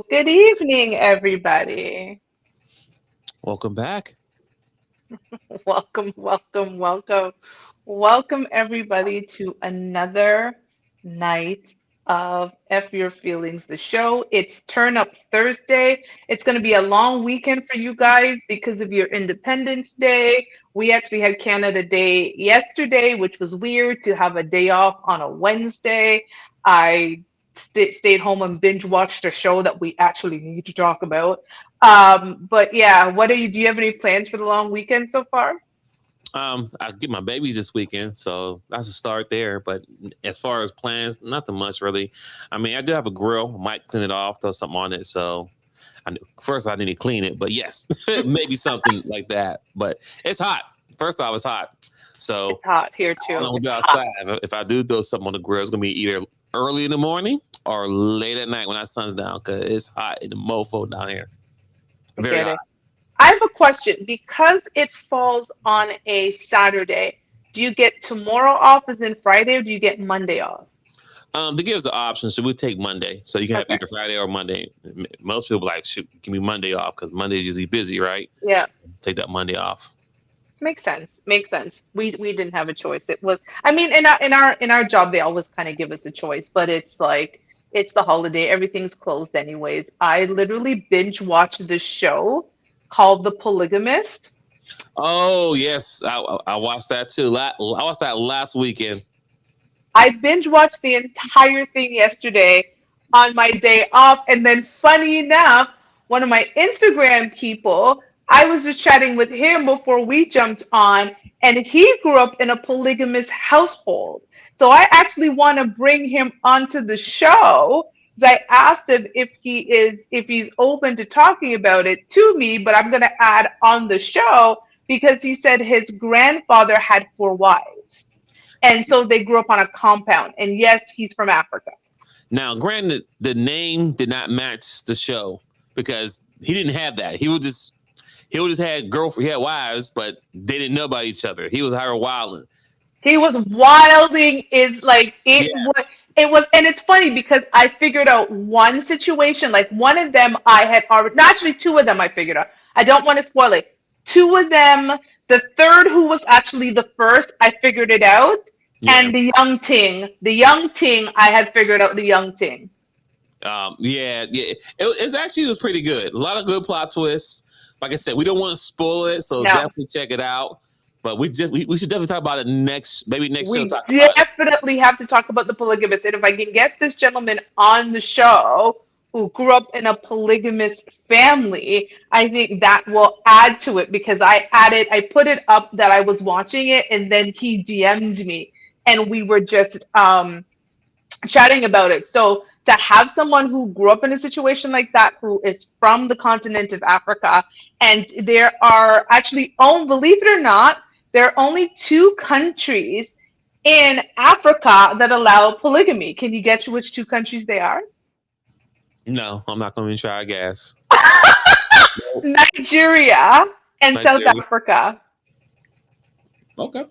Good evening, everybody. Welcome back. Welcome, welcome, welcome. Welcome, everybody, to another night of F Your Feelings, the show. It's Turn Up Thursday. It's going to be a long weekend for you guys because of your Independence Day. We actually had Canada Day yesterday, which was weird to have a day off on a Wednesday. I stayed home and binge watched a show that we actually need to talk about. But yeah, do you have any plans for the long weekend so far? I get my babies this weekend, so that's a start there. But as far as plans, nothing much really. I mean, I do have a grill. Might clean it off, throw something on it. So first I need to clean it. But yes, maybe something like that. But it's hot. First off, it's hot. So It's hot here I don't too. know what to It's do hot. outside. If I do throw something on the grill, it's gonna be either early in the morning or late at night when that sun's down, because it's hot in the mofo down here. I Very get hot. it. I have a question. Because it falls on a Saturday, do you get tomorrow off as in Friday or do you get Monday off? They give us the option, so we take Monday. So you can have Okay. either Friday or Monday. Most people like, shoot, give me Monday off because Monday is usually busy, right? Yeah. Take that Monday off. Makes sense. Makes sense. We didn't have a choice. It was I mean in our job they always kind of give us a choice, but it's like it's the holiday, everything's closed anyways. I literally binge watched this show called The Polygamist. Oh yes, I watched that too. I watched that last weekend. I binge watched the entire thing yesterday on my day off. And then, funny enough, one of my Instagram people, I was just chatting with him before we jumped on, and he grew up in a polygamous household. So I actually want to bring him onto the show. 'Cause I asked him if he's open to talking about it to me, but I'm gonna add on the show because he said his grandfather had four wives. And so they grew up on a compound. And yes, he's from Africa. Now, granted, the name did not match the show because he didn't have that. He would just had girlfriend, he had wives, but they didn't know about each other. He was her wilding. He was wilding is like Yes. it was, and it's funny because I figured out one situation, like one of them I had already, no, actually two of them I figured out. I don't want to spoil it. Two of them, the third who was actually the first, I figured it out. Yeah. And the young ting, I had figured out the young ting. Yeah. It was pretty good. A lot of good plot twists. Like I said, we don't want to spoil it, so No. definitely check it out. But we should definitely talk about it next, maybe next show. We Talk about it. definitely have to talk about the polygamist. And if I can get this gentleman on the show who grew up in a polygamous family, I think that will add to it because I put it up that I was watching it and then he DM'd me and we were just chatting about it. So to have someone who grew up in a situation like that, who is from the continent of Africa, and there are actually, oh, believe it or not, there are only two countries in Africa that allow polygamy. Can you guess which two countries they are? No, I'm not going to try. I guess. Nope. Nigeria and South Nigeria. Africa. Okay.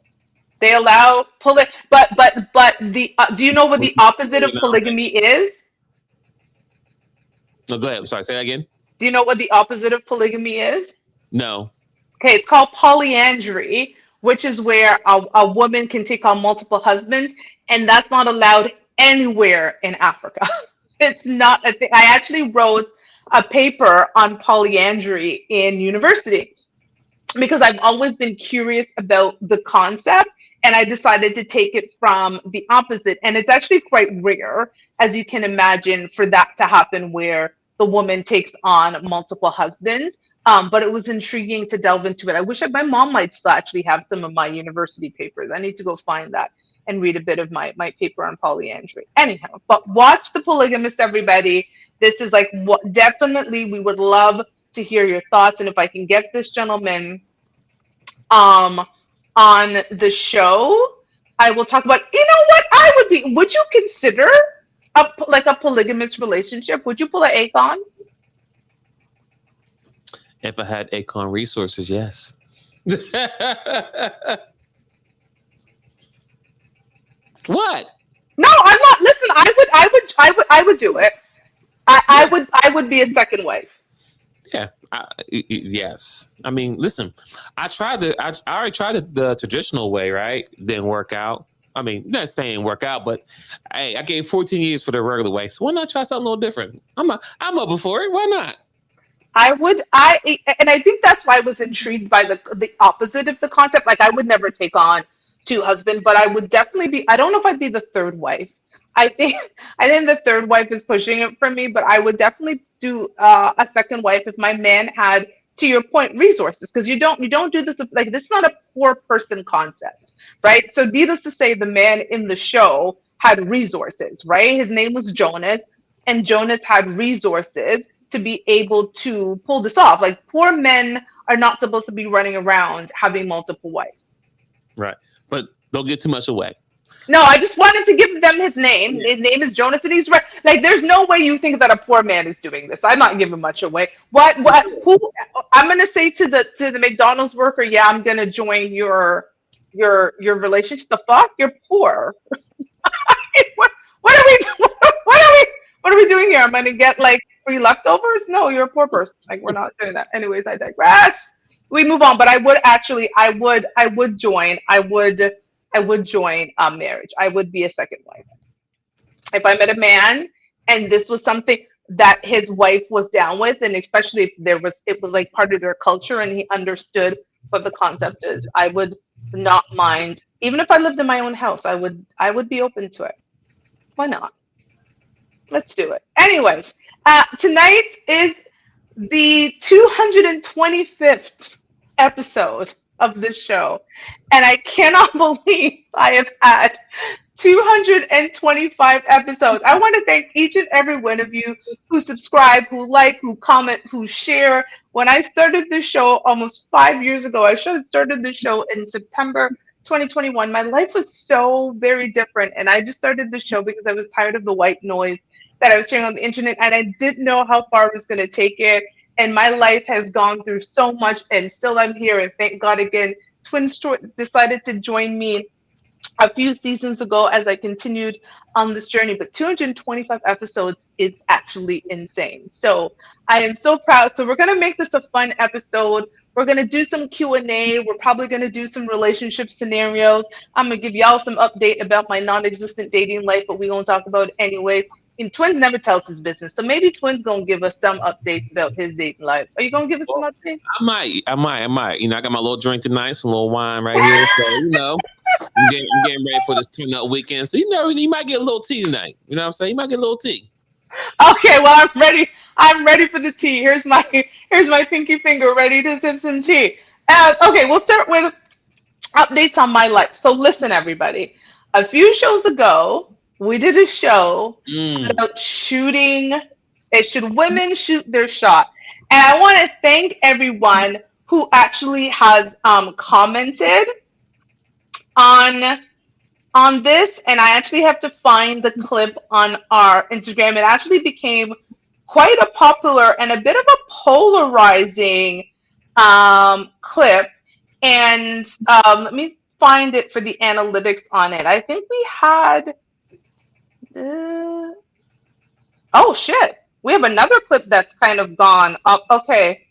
They allow but the do you know what the opposite of No, thanks. polygamy is? No, go ahead. I'm sorry. Say that again. Do you know what the opposite of polygamy is? No. Okay, it's called polyandry, which is where a woman can take on multiple husbands, and that's not allowed anywhere in Africa. It's not a thing. I actually wrote a paper on polyandry in university because I've always been curious about the concept and I decided to take it from the opposite. And it's actually quite rare, as you can imagine, for that to happen where the woman takes on multiple husbands. But it was intriguing to delve into it. I wish my mom might still actually have some of my university papers. I need to go find that and read a bit of my paper on polyandry. Anyhow, but watch The Polygamist, everybody. This is like what definitely we would love to hear your thoughts. And if I can get this gentleman um on the show, I will talk about, you know what I would be, would you consider like a polygamous relationship? Would you pull an Akon? If I had Acorn resources, yes. What? No, I'm not. Listen, I would do it. I would be a second wife. Yeah, yes. I mean, listen, I already tried the traditional way, right? Didn't work out. I mean, not saying work out, but hey, I gave 14 years for the regular way. So why not try something a little different? I'm up for it. Why not? And I think that's why I was intrigued by the opposite of the concept. Like I would never take on two husbands, but I would definitely be. I don't know if I'd be the third wife. I think I think the third wife is pushing it for me, but I would definitely do a second wife if my man had, to your point, resources. Because you don't do this like this is not a poor person concept, right? So needless to say, the man in the show had resources, right? His name was Jonas, and Jonas had resources to be able to pull this off. Like poor men are not supposed to be running around having multiple wives. Right, but don't get too much away. No, I just wanted to give them his name. Yeah. His name is Jonas, and he's right. Like, there's no way you think that a poor man is doing this. I'm not giving much away. What? What? Who? I'm gonna say to the McDonald's worker, yeah, I'm gonna join your relationship. The fuck? You're poor. What are we? What are we doing here? I'm gonna get like free leftovers? No, you're a poor person. Like, we're not doing that. Anyways, I digress. We move on. But I would actually, I would join. I would join marriage. I would be a second wife if I met a man and this was something that his wife was down with, and especially if it was like part of their culture and he understood what the concept is. I would not mind, even if I lived in my own house. I would be open to it. Why not? Let's do it. Anyways, tonight is the 225th episode of this show, and I cannot believe I have had 225 episodes. I want to thank each and every one of you who subscribe, who like, who comment, who share. When I started this show almost 5 years ago, I should have started this show in September 2021. My life was so very different, and I just started this show because I was tired of the white noise that I was hearing on the internet, and I didn't know how far I was going to take it. And my life has gone through so much, and still I'm here. And thank God again, decided to join me a few seasons ago as I continued on this journey. But 225 episodes is actually insane. So I am so proud. So we're going to make this a fun episode. We're going to do some Q&A. We're probably going to do some relationship scenarios. I'm going to give y'all some update about my non-existent dating life, but we're going to talk about it anyway. And Twins never tells his business. So maybe Twins going to give us some updates about his dating life. Are you going to give us some updates? I might. You know, I got my little drink tonight, some little wine right here. So, you know, I'm getting ready for this turn-up weekend. So, you might get a little tea tonight. You know what I'm saying? You might get a little tea. Okay, well, I'm ready. I'm ready for the tea. Here's my pinky finger ready to sip some tea. Okay, we'll start with updates on my life. So listen, everybody. A few shows ago, we did a show about shooting. Should women shoot their shot? And I want to thank everyone who actually has commented on this, and I actually have to find the clip on our Instagram. It actually became quite a popular and a bit of a polarizing clip. And let me find it for the analytics on it. I think we had. Oh shit! We have another clip that's kind of gone up. Okay,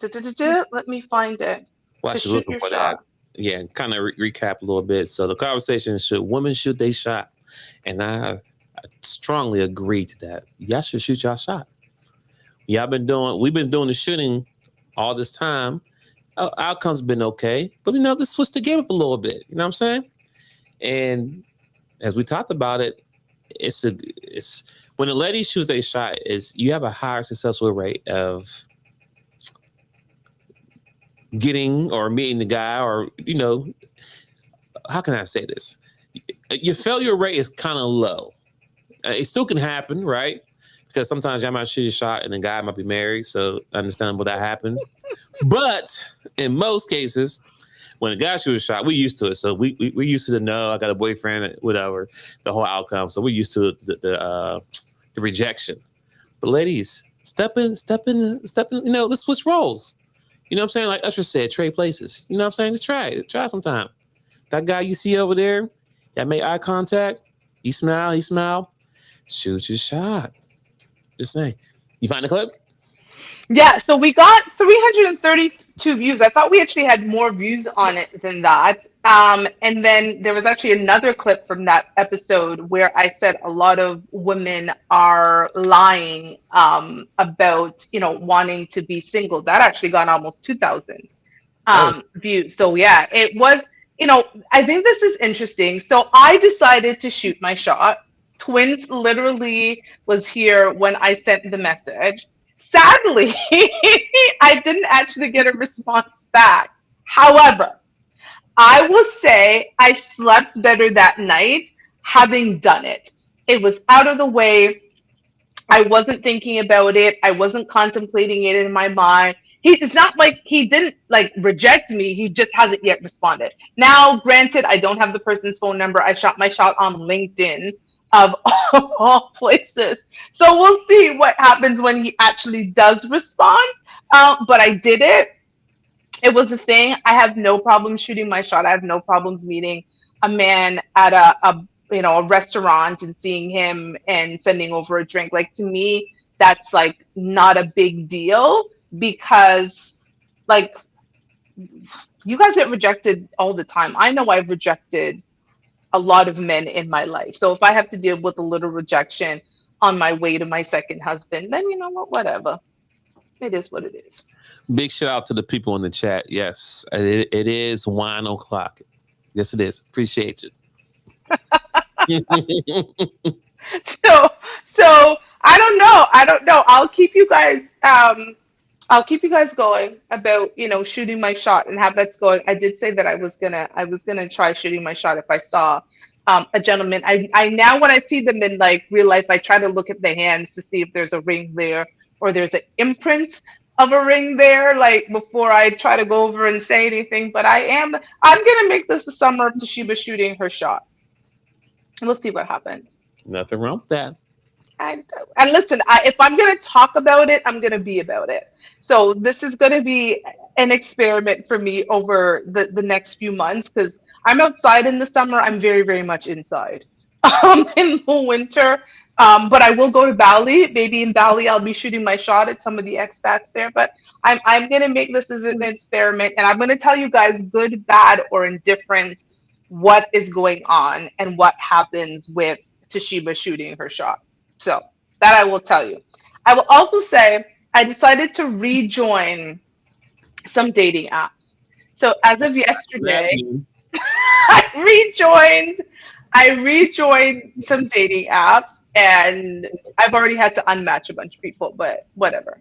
let me find it. While To she's shoot looking your for shot. that, yeah, kind of recap a little bit. So the conversation is, should women shoot they shot? And I strongly agree to that. Y'all should shoot y'all shot. We've been doing the shooting all this time. Outcome's been okay, but let's switch the game up a little bit. You know what I'm saying? And as we talked about it, it's when a lady shoots a shot, is you have a higher successful rate of getting or meeting the guy, or how can I say this? Your failure rate is kind of low. It still can happen, right? Because sometimes y'all might shoot a shot and the guy might be married, so understandable that happens. But in most cases, when a guy shoots a shot, we're used to it. So we're used to the no, I got a boyfriend, whatever, the whole outcome. So we're used to the rejection. But ladies, step in. Let's switch roles. You know what I'm saying? Like Usher said, trade places. You know what I'm saying? Just try it. Try sometime. That guy you see over there that made eye contact, he smile. Shoot your shot. Just saying. You find the clip? Yeah, so we got 332 views. I thought we actually had more views on it than that. And then there was actually another clip from that episode where I said a lot of women are lying about, wanting to be single. That actually got almost 2,000 Oh, views. So yeah, it was, I think this is interesting. So I decided to shoot my shot. Twins literally was here when I sent the message. Sadly, I didn't actually get a response back. However, I will say I slept better that night having done it. It was out of the way. I wasn't thinking about it. I wasn't contemplating it in my mind. It's not like he didn't like reject me. He just hasn't yet responded. Now, granted, I don't have the person's phone number. I shot my shot on LinkedIn of all places. So we'll see what happens when he actually does respond. But I did it. It was a thing. I have no problem shooting my shot. I have no problems meeting a man at a restaurant and seeing him and sending over a drink. Like to me, that's like not a big deal because like you guys get rejected all the time. I know I've rejected a lot of men in my life. So if I have to deal with a little rejection on my way to my second husband, then you know what, whatever. It is what it is. big shout out to the people in the chat. Yes, it is 1:00. Yes, it is. Appreciate you. So I don't know. I don't know. I'll keep you guys going about, shooting my shot and how that's going. I did say that I was gonna try shooting my shot if I saw a gentleman. I now when I see them in like real life, I try to look at the hands to see if there's a ring there or there's an imprint of a ring there, like before I try to go over and say anything. But I'm gonna make this the summer of Toshiba shooting her shot. We'll see what happens. Nothing wrong with that. And, and listen, if I'm going to talk about it, I'm going to be about it. So this is going to be an experiment for me over the next few months because I'm outside in the summer. I'm very, very much inside in the winter. But I will go to Bali. Maybe in Bali, I'll be shooting my shot at some of the expats there. But I'm going to make this as an experiment. And I'm going to tell you guys, good, bad, or indifferent, what is going on and what happens with Toshiba shooting her shot. So that I will tell you. I will also say I decided to rejoin some dating apps. So as of That's yesterday, me. I rejoined some dating apps and I've already had to unmatch a bunch of people, but whatever.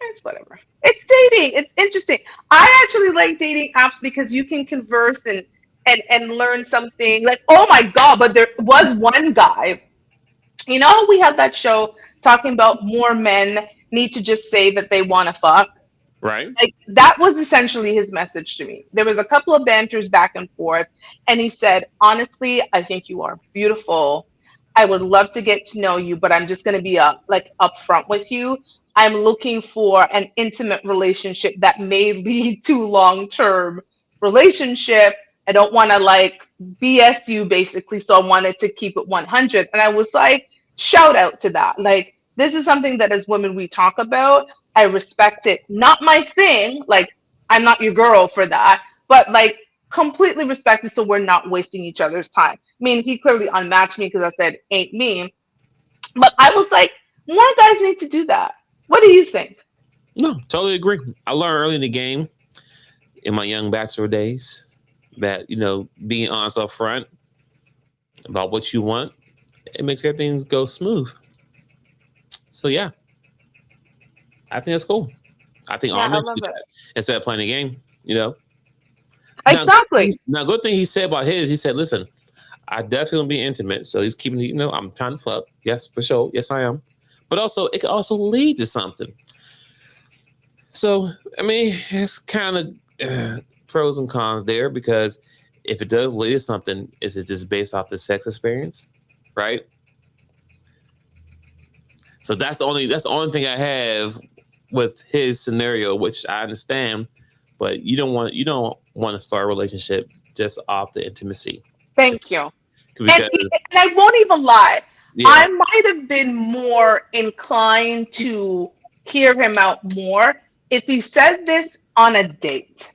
It's whatever. It's dating. It's interesting. I actually like dating apps because you can converse and learn something. Like, oh my God, but there was one guy. We had that show talking about more men need to just say that they want to fuck. Right? Like that was essentially his message to me. There was a couple of banters back and forth, and he said, "Honestly, I think you are beautiful. I would love to get to know you, but I'm just going to be like upfront with you. I'm looking for an intimate relationship that may lead to long-term relationship. I don't want to like BS you basically, so I wanted to keep it 100." And I was like, shout out to that. Like this is something that as women we talk about. I respect it. Not my thing. Like I'm not your girl for that, but like completely respect it so we're not wasting each other's time. I mean, he clearly unmatched me because I said ain't me, but I was like, more guys need to do that. What do you think? No, totally agree. I learned early in the game in my young bachelor days that, being honest up front about what you want, it makes everything go smooth. So yeah, I think that's cool. I think Yeah, all I men should love do it. that instead of playing the game. Now, Exactly. good thing he said about his, he said, listen, I definitely want to be intimate. So he's keeping, I'm trying to fuck. Yes, for sure. Yes, I am. But also, it could also lead to something. So, I mean, it's kind of pros and cons there because if it does lead to something, is it just based off the sex experience? Right? So that's the only thing I have with his scenario, which I understand, but you don't want to start a relationship just off the intimacy Thank you. And, because and I won't even lie. Yeah. I might have been more inclined to hear him out more if he said this on a date,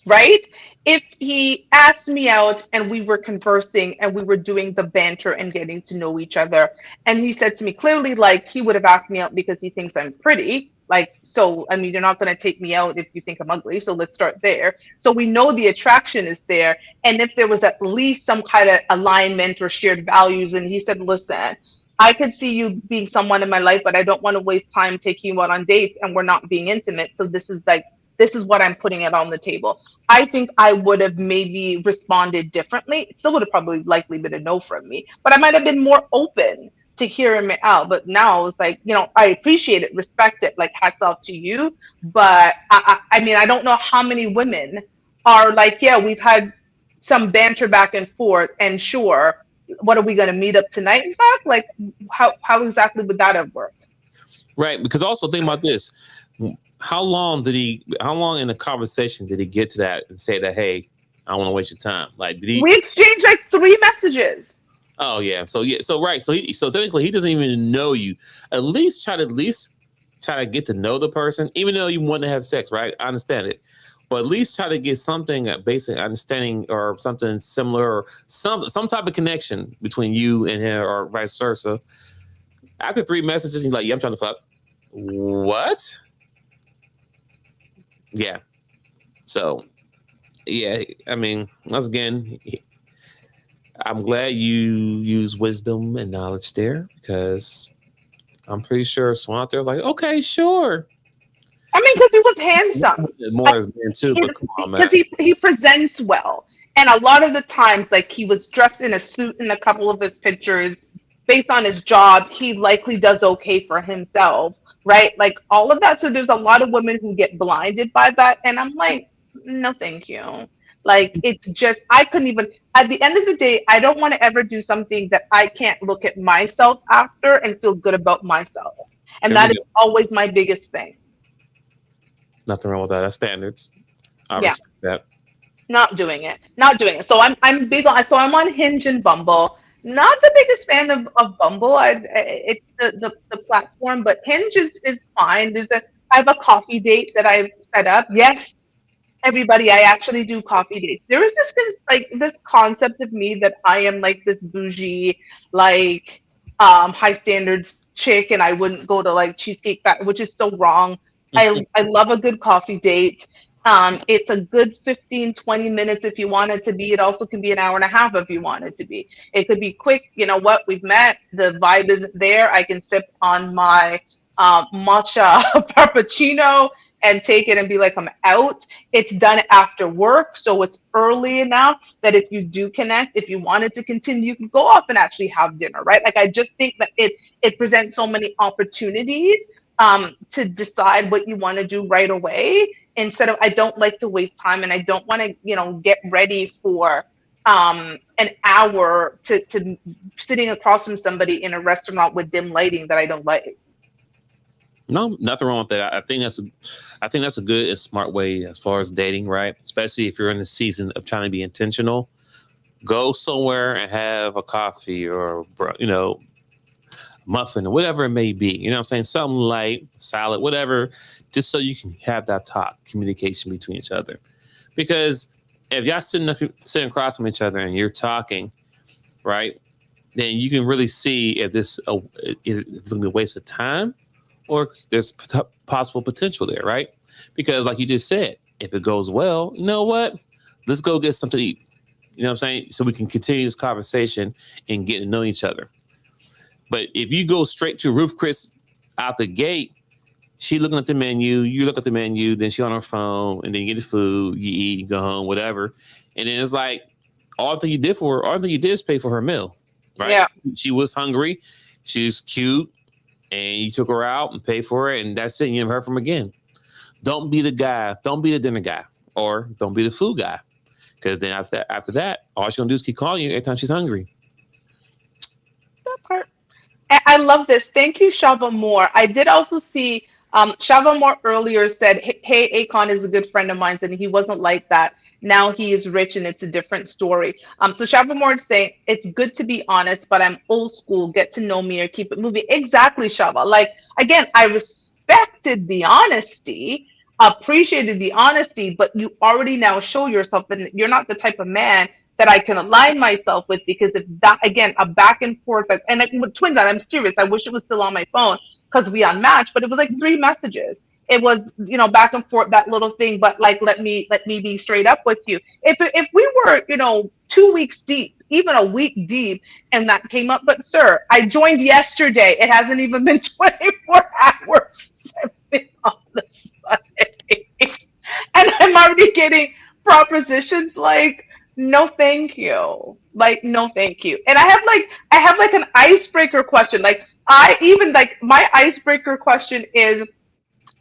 right? If he asked me out and we were conversing and we were doing the banter and getting to know each other, and he said to me clearly, like he would have asked me out because he thinks I'm pretty. Like, so, I mean, you're not going to take me out if you think I'm ugly. So let's start there. So we know the attraction is there. And if there was at least some kind of alignment or shared values, and he said, listen, I could see you being someone in my life, but I don't want to waste time taking you out on dates and we're not being intimate. So this is what I'm putting it on the table. I think I would have maybe responded differently. It still would have probably likely been a no from me, but I might have been more open to hear him out. But now it's like, I appreciate it, respect it, like hats off to you. But I mean, I don't know how many women are like, yeah, we've had some banter back and forth, and sure, what are we going to meet up tonight? In fact, like, how exactly would that have worked? Right. Because also think about this. How long in the conversation did he get to that and say that, hey, I don't want to waste your time? Like, did he? We exchanged like 3 messages. Oh yeah. So yeah. So right. So technically he doesn't even know you. At least try to get to know the person, even though you want to have sex, right? I understand it. But at least try to get something, a basic understanding or something similar, or some type of connection between you and him, or vice versa. After 3 messages, he's like, yeah, I'm trying to fuck. What? Yeah. So, yeah, I mean, once again, I'm glad you use wisdom and knowledge there, because I'm pretty sure Swan out there was like, okay, sure. I mean, because he was handsome. More as men too, but come on, man. Because he presents well. And a lot of the times, like he was dressed in a suit in a couple of his pictures. Based on his job, he likely does okay for himself, right? Like all of that. So there's a lot of women who get blinded by that. And I'm like, no, thank you. Like it's just, I couldn't even, at the end of the day, I don't want to ever do something that I can't look at myself after and feel good about myself. And that is always my biggest thing. Nothing wrong with that. That's standards. I Yeah. respect that. Not doing it. Not doing it. So I'm big on, so I'm on Hinge and Bumble. Not the biggest fan of Bumble. It's the platform, but Hinge is fine. I have a coffee date that I've set up. Yes, everybody, I actually do coffee dates. There is this concept of me that I am like this bougie, like high standards chick, and I wouldn't go to like Cheesecake Factory, which is so wrong. I love a good coffee date. It's a good 15-20 minutes if you want it to be. It also can be an hour and a half if you want it to be. It could be quick. You know what? We've met. The vibe isn't there. I can sip on my matcha cappuccino and take it and be like, I'm out. It's done after work, so it's early enough that if you do connect, if you wanted to continue, you can go off and actually have dinner, right? Like I just think that it presents so many opportunities to decide what you want to do right away. Instead of, I don't like to waste time, and I don't want to, get ready for an hour to sitting across from somebody in a restaurant with dim lighting that I don't like. No, nothing wrong with that. I think that's a good and smart way as far as dating, right? Especially if you're in the season of trying to be intentional. Go somewhere and have a coffee or muffin or whatever it may be. You know what I'm saying? Something light, salad, whatever, just so you can have that talk, communication between each other. Because if y'all sitting across from each other and you're talking, right, then you can really see if it's going to be a waste of time or there's possible potential there, right? Because like you just said, if it goes well, you know what? Let's go get something to eat. You know what I'm saying? So we can continue this conversation and get to know each other. But if you go straight to Ruth Chris out the gate, she looking at the menu, you look at the menu, then she on her phone, and then you get the food, you eat, you go home, whatever. And then it's like, all the thing you did is pay for her meal, right? Yeah. She was hungry, she was cute, and you took her out and paid for it, and that's it. You never heard from her again. Don't be the guy. Don't be the dinner guy, or don't be the food guy, because then after that, all she's gonna do is keep calling you every time she's hungry. That part. I love this. Thank you, Shaba Moore. I did also see Shavamore earlier said, "Hey, Akon is a good friend of mine, and he wasn't like that. Now he is rich, and it's a different story." So Shavamore is saying it's good to be honest, but I'm old school. Get to know me or keep it moving. Exactly, Shava. Like again, I respected the honesty, appreciated the honesty, but you already now show yourself that you're not the type of man that I can align myself with, because if that again a back and forth, and like with twins, I'm serious. I wish it was still on my phone because we unmatched, but it was like 3 messages. It was, back and forth, that little thing. But like, let me be straight up with you. If we were, 2 weeks deep, even a week deep, and that came up, but sir, I joined yesterday. It hasn't even been 24 hours since I've been on the site, and I'm already getting propositions like, no, thank you. Like, no, thank you. And I have like an icebreaker question. Like, I even like my icebreaker question is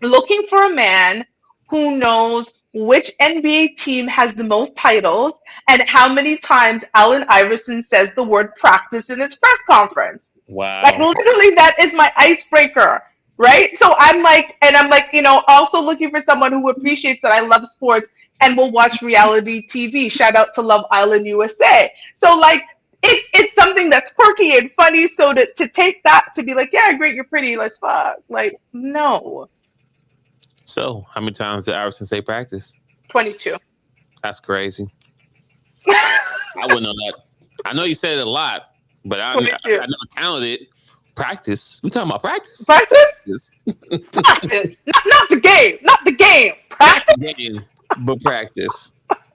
looking for a man who knows which NBA team has the most titles and how many times Allen Iverson says the word practice in his press conference. Like Wow. literally that is my icebreaker, right? So I'm like, also looking for someone who appreciates that I love sports and will watch reality TV. Shout out to Love Island USA. So like it's something that's quirky and funny. So to take that to be like, yeah, great, you're pretty, let's fuck. Like, no. So, how many times did Iverson say practice? 22. That's crazy. I wouldn't know that. I know you said it a lot, but I 22. never counted it. Practice. We talking about practice? Practice? Practice. Not the game. Not the game. Practice. Game, but practice.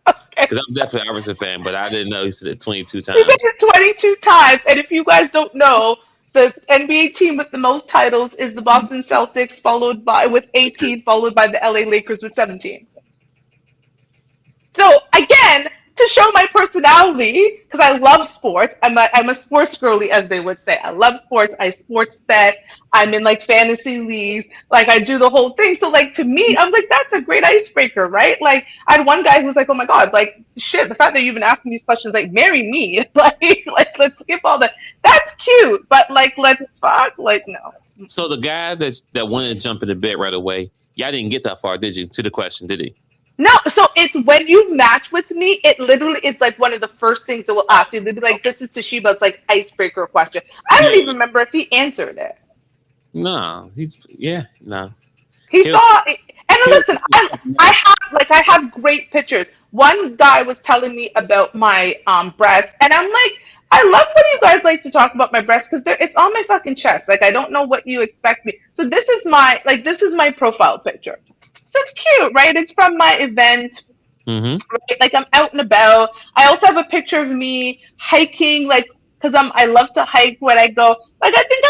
Okay. Because I'm definitely an Iverson fan, but I didn't know he said it 22 He times. said it 22 times. And if you guys don't know, the NBA team with the most titles is the Boston Celtics, followed by with 18, followed by the LA Lakers with 17. So again, to show my personality, because I love sports. I'm a sports girly, as they would say. I love sports. I sports bet. I'm in like fantasy leagues. Like I do the whole thing. So like to me, I was like, that's a great icebreaker, right? Like I had one guy who was like, oh my God, like shit, the fact that you've been asking these questions, like marry me. like let's skip all that. That's cute, but like let's fuck, like no. So the guy that wanted to jump in the bed right away, y'all didn't get that far, did you? To the question, did he? No, so it's when you match with me, it literally is like one of the first things that will ask you. They'll be like, this is Toshiba's like icebreaker question. I don't even remember if he answered it. No, no. He saw it. And listen, I have great pictures. One guy was telling me about my breast, and I'm like, I love when you guys like to talk about my breast because it's on my fucking chest. Like I don't know what you expect me. So this is my profile picture. So it's cute, right? It's from my event. Mm-hmm. Right? Like I'm out and about. I also have a picture of me hiking, like because I love to hike when I go. Like I think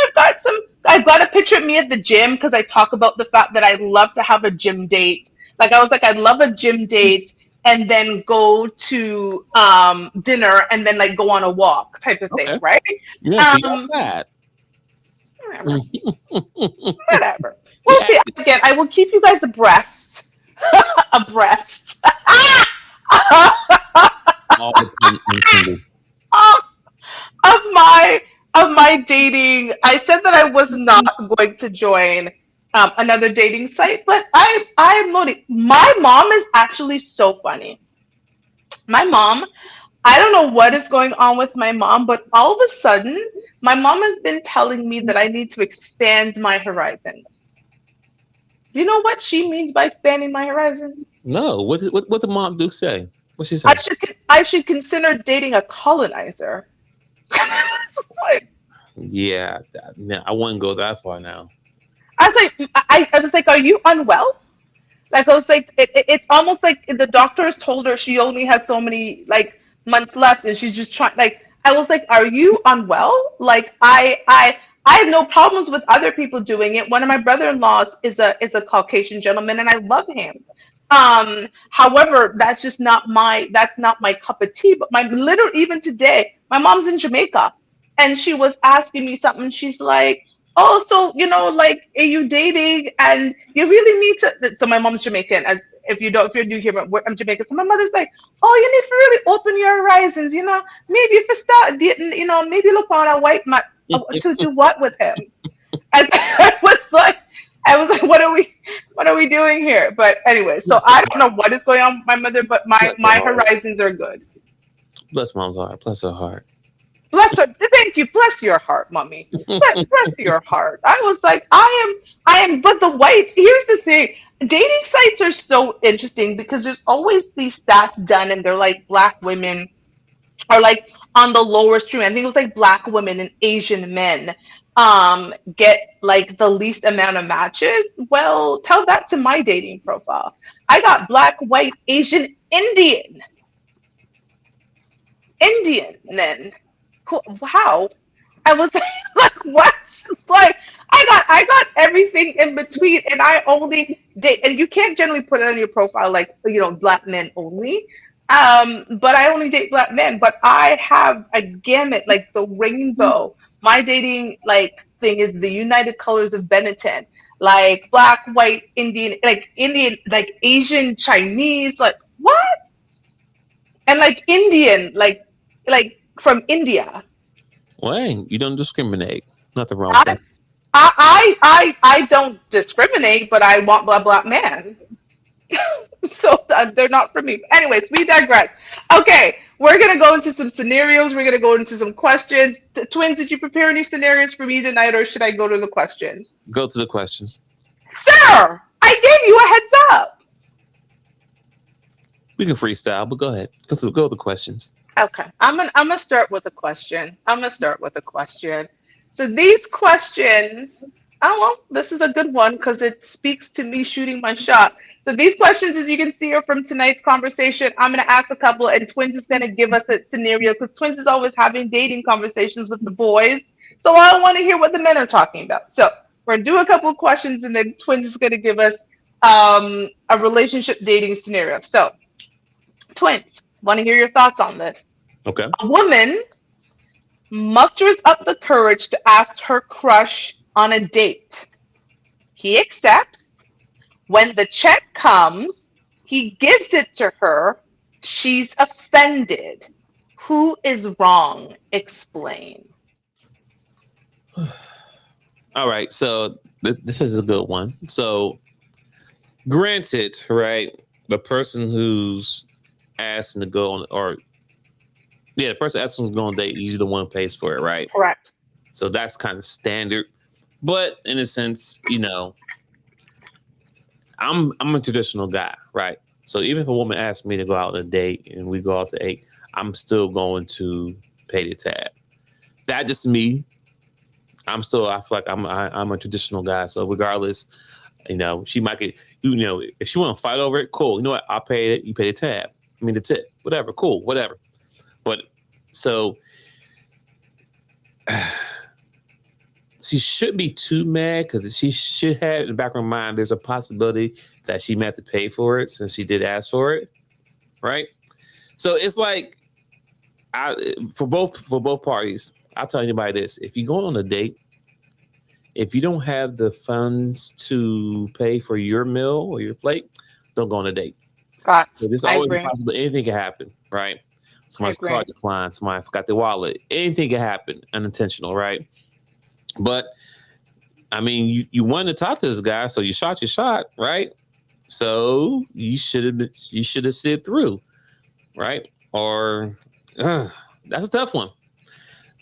I've got a picture of me at the gym because I talk about the fact that I love to have a gym date. Like I was like, I'd love a gym date and then go to dinner and then like go on a walk type of thing, right? Yeah, that. Whatever. We'll see. Again, I will keep you guys abreast. abreast. of my dating. I said that I was not going to join another dating site, but I am loading. My mom is actually so funny. My mom, I don't know what is going on with my mom, but all of a sudden, my mom has been telling me that I need to expand my horizons. Do you know what she means by expanding my horizons? No. What the mom do say? What she say? I should consider dating a colonizer. Yeah, I wouldn't go that far now. I was like, are you unwell? Like I was like, it's almost like the doctors told her she only has so many like months left, and she's just trying. Like I was like, are you unwell? Like I have no problems with other people doing it. One of my brother-in-laws is a Caucasian gentleman, and I love him. However, that's not my cup of tea. But even today, my mom's in Jamaica, and she was asking me something. She's like, oh, so like, are you dating? And you really need to. So my mom's Jamaican. As if you're new here, I'm Jamaican. So my mother's like, oh, you need to really open your horizons. Maybe if you start dating, maybe look on a white man to do what with him? And I was like, what are we are we doing here? But anyway, so Bless her I don't know heart. what is going on with my mother, but Bless her my heart. horizons are good. Bless mom's heart. Bless her heart. Bless her. Thank you. Bless your heart, mommy. Bless your heart. I was like, I am. But the whites. Here's the thing. Dating sites are so interesting because there's always these stats done, and they're like black women are like on the lower stream. I think it was like black women and Asian men get like the least amount of matches. Well, tell that to my dating profile. I got black, white, Asian, Indian men. Wow. I was like, what? Like, I got everything in between, and I only date. And you can't generally put it on your profile like black men only. But I only date black men. But I have a gamut, like the rainbow. My dating like thing is the United Colors of Benetton, like black, white, Indian, like Asian, Chinese, like what? And like Indian, like from India. Well, hey, you don't discriminate. Nothing wrong with I that. I don't discriminate, but I want blah blah man. So they're not for me. Anyways, we digress. Okay, we're gonna go into some scenarios. We're gonna go into some questions. Twins, did you prepare any scenarios for me tonight, or should I go to the questions? Go to the questions. Sir, I gave you a heads up. We can freestyle, but go ahead. Go to the questions. Okay, I'm gonna start with a question. I'm gonna start with a question. So these questions, oh well, this is a good one because it speaks to me shooting my shot. So these questions, as you can see, are from tonight's conversation. I'm gonna ask a couple, and Twins is gonna give us a scenario because Twins is always having dating conversations with the boys. So I want to hear what the men are talking about. So we're gonna do a couple of questions, and then Twins is gonna give us a relationship dating scenario. So Twins, want to hear your thoughts on this? Okay. A woman musters up the courage to ask her crush on a date. He accepts. When the check comes, he gives it to her. She's offended. Who is wrong? Explain. All right. So this is a good one. So, granted, right, the person who's asking to go on, or yeah, the person asking to go on a date, usually the one who pays for it, right? Correct. So that's kind of standard. But in a sense, I'm a traditional guy, right? So even if a woman asks me to go out on a date and we go out to eat, I'm still going to pay the tab. That just me. I feel like I'm a traditional guy. So regardless, she might get, if she want to fight over it, cool. You know what? I'll pay it. You pay the tab. I mean, the tip, whatever. Cool. Whatever. But so she shouldn't be too mad because she should have in the back of her mind, there's a possibility that she may have to pay for it since she did ask for it. Right. So it's like, for both parties, I'll tell anybody this. If you're going on a date, if you don't have the funds to pay for your meal or your plate, don't go on a date. So there's I always a agree. possibility anything can happen, right? Somebody's agree. card declined, somebody forgot their wallet. Anything can happen, unintentional, right? But I mean, you wanted to talk to this guy, so you shot your shot, right? So you should have sit through, right? Or that's a tough one.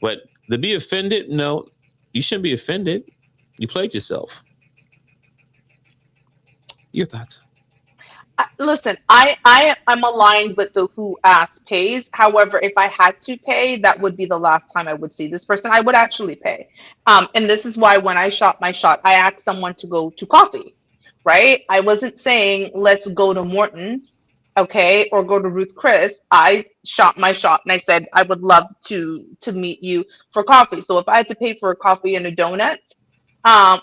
But to be offended, no, you shouldn't be offended. You played yourself. Your thoughts? Listen, I'm aligned with the who asks pays. However, if I had to pay, that would be the last time I would see this person. I would actually pay. And this is why when I shot my shot, I asked someone to go to coffee, right? I wasn't saying let's go to Morton's, okay, or go to Ruth Chris. I shot my shot and I said I would love to meet you for coffee. So if I had to pay for a coffee and a donut,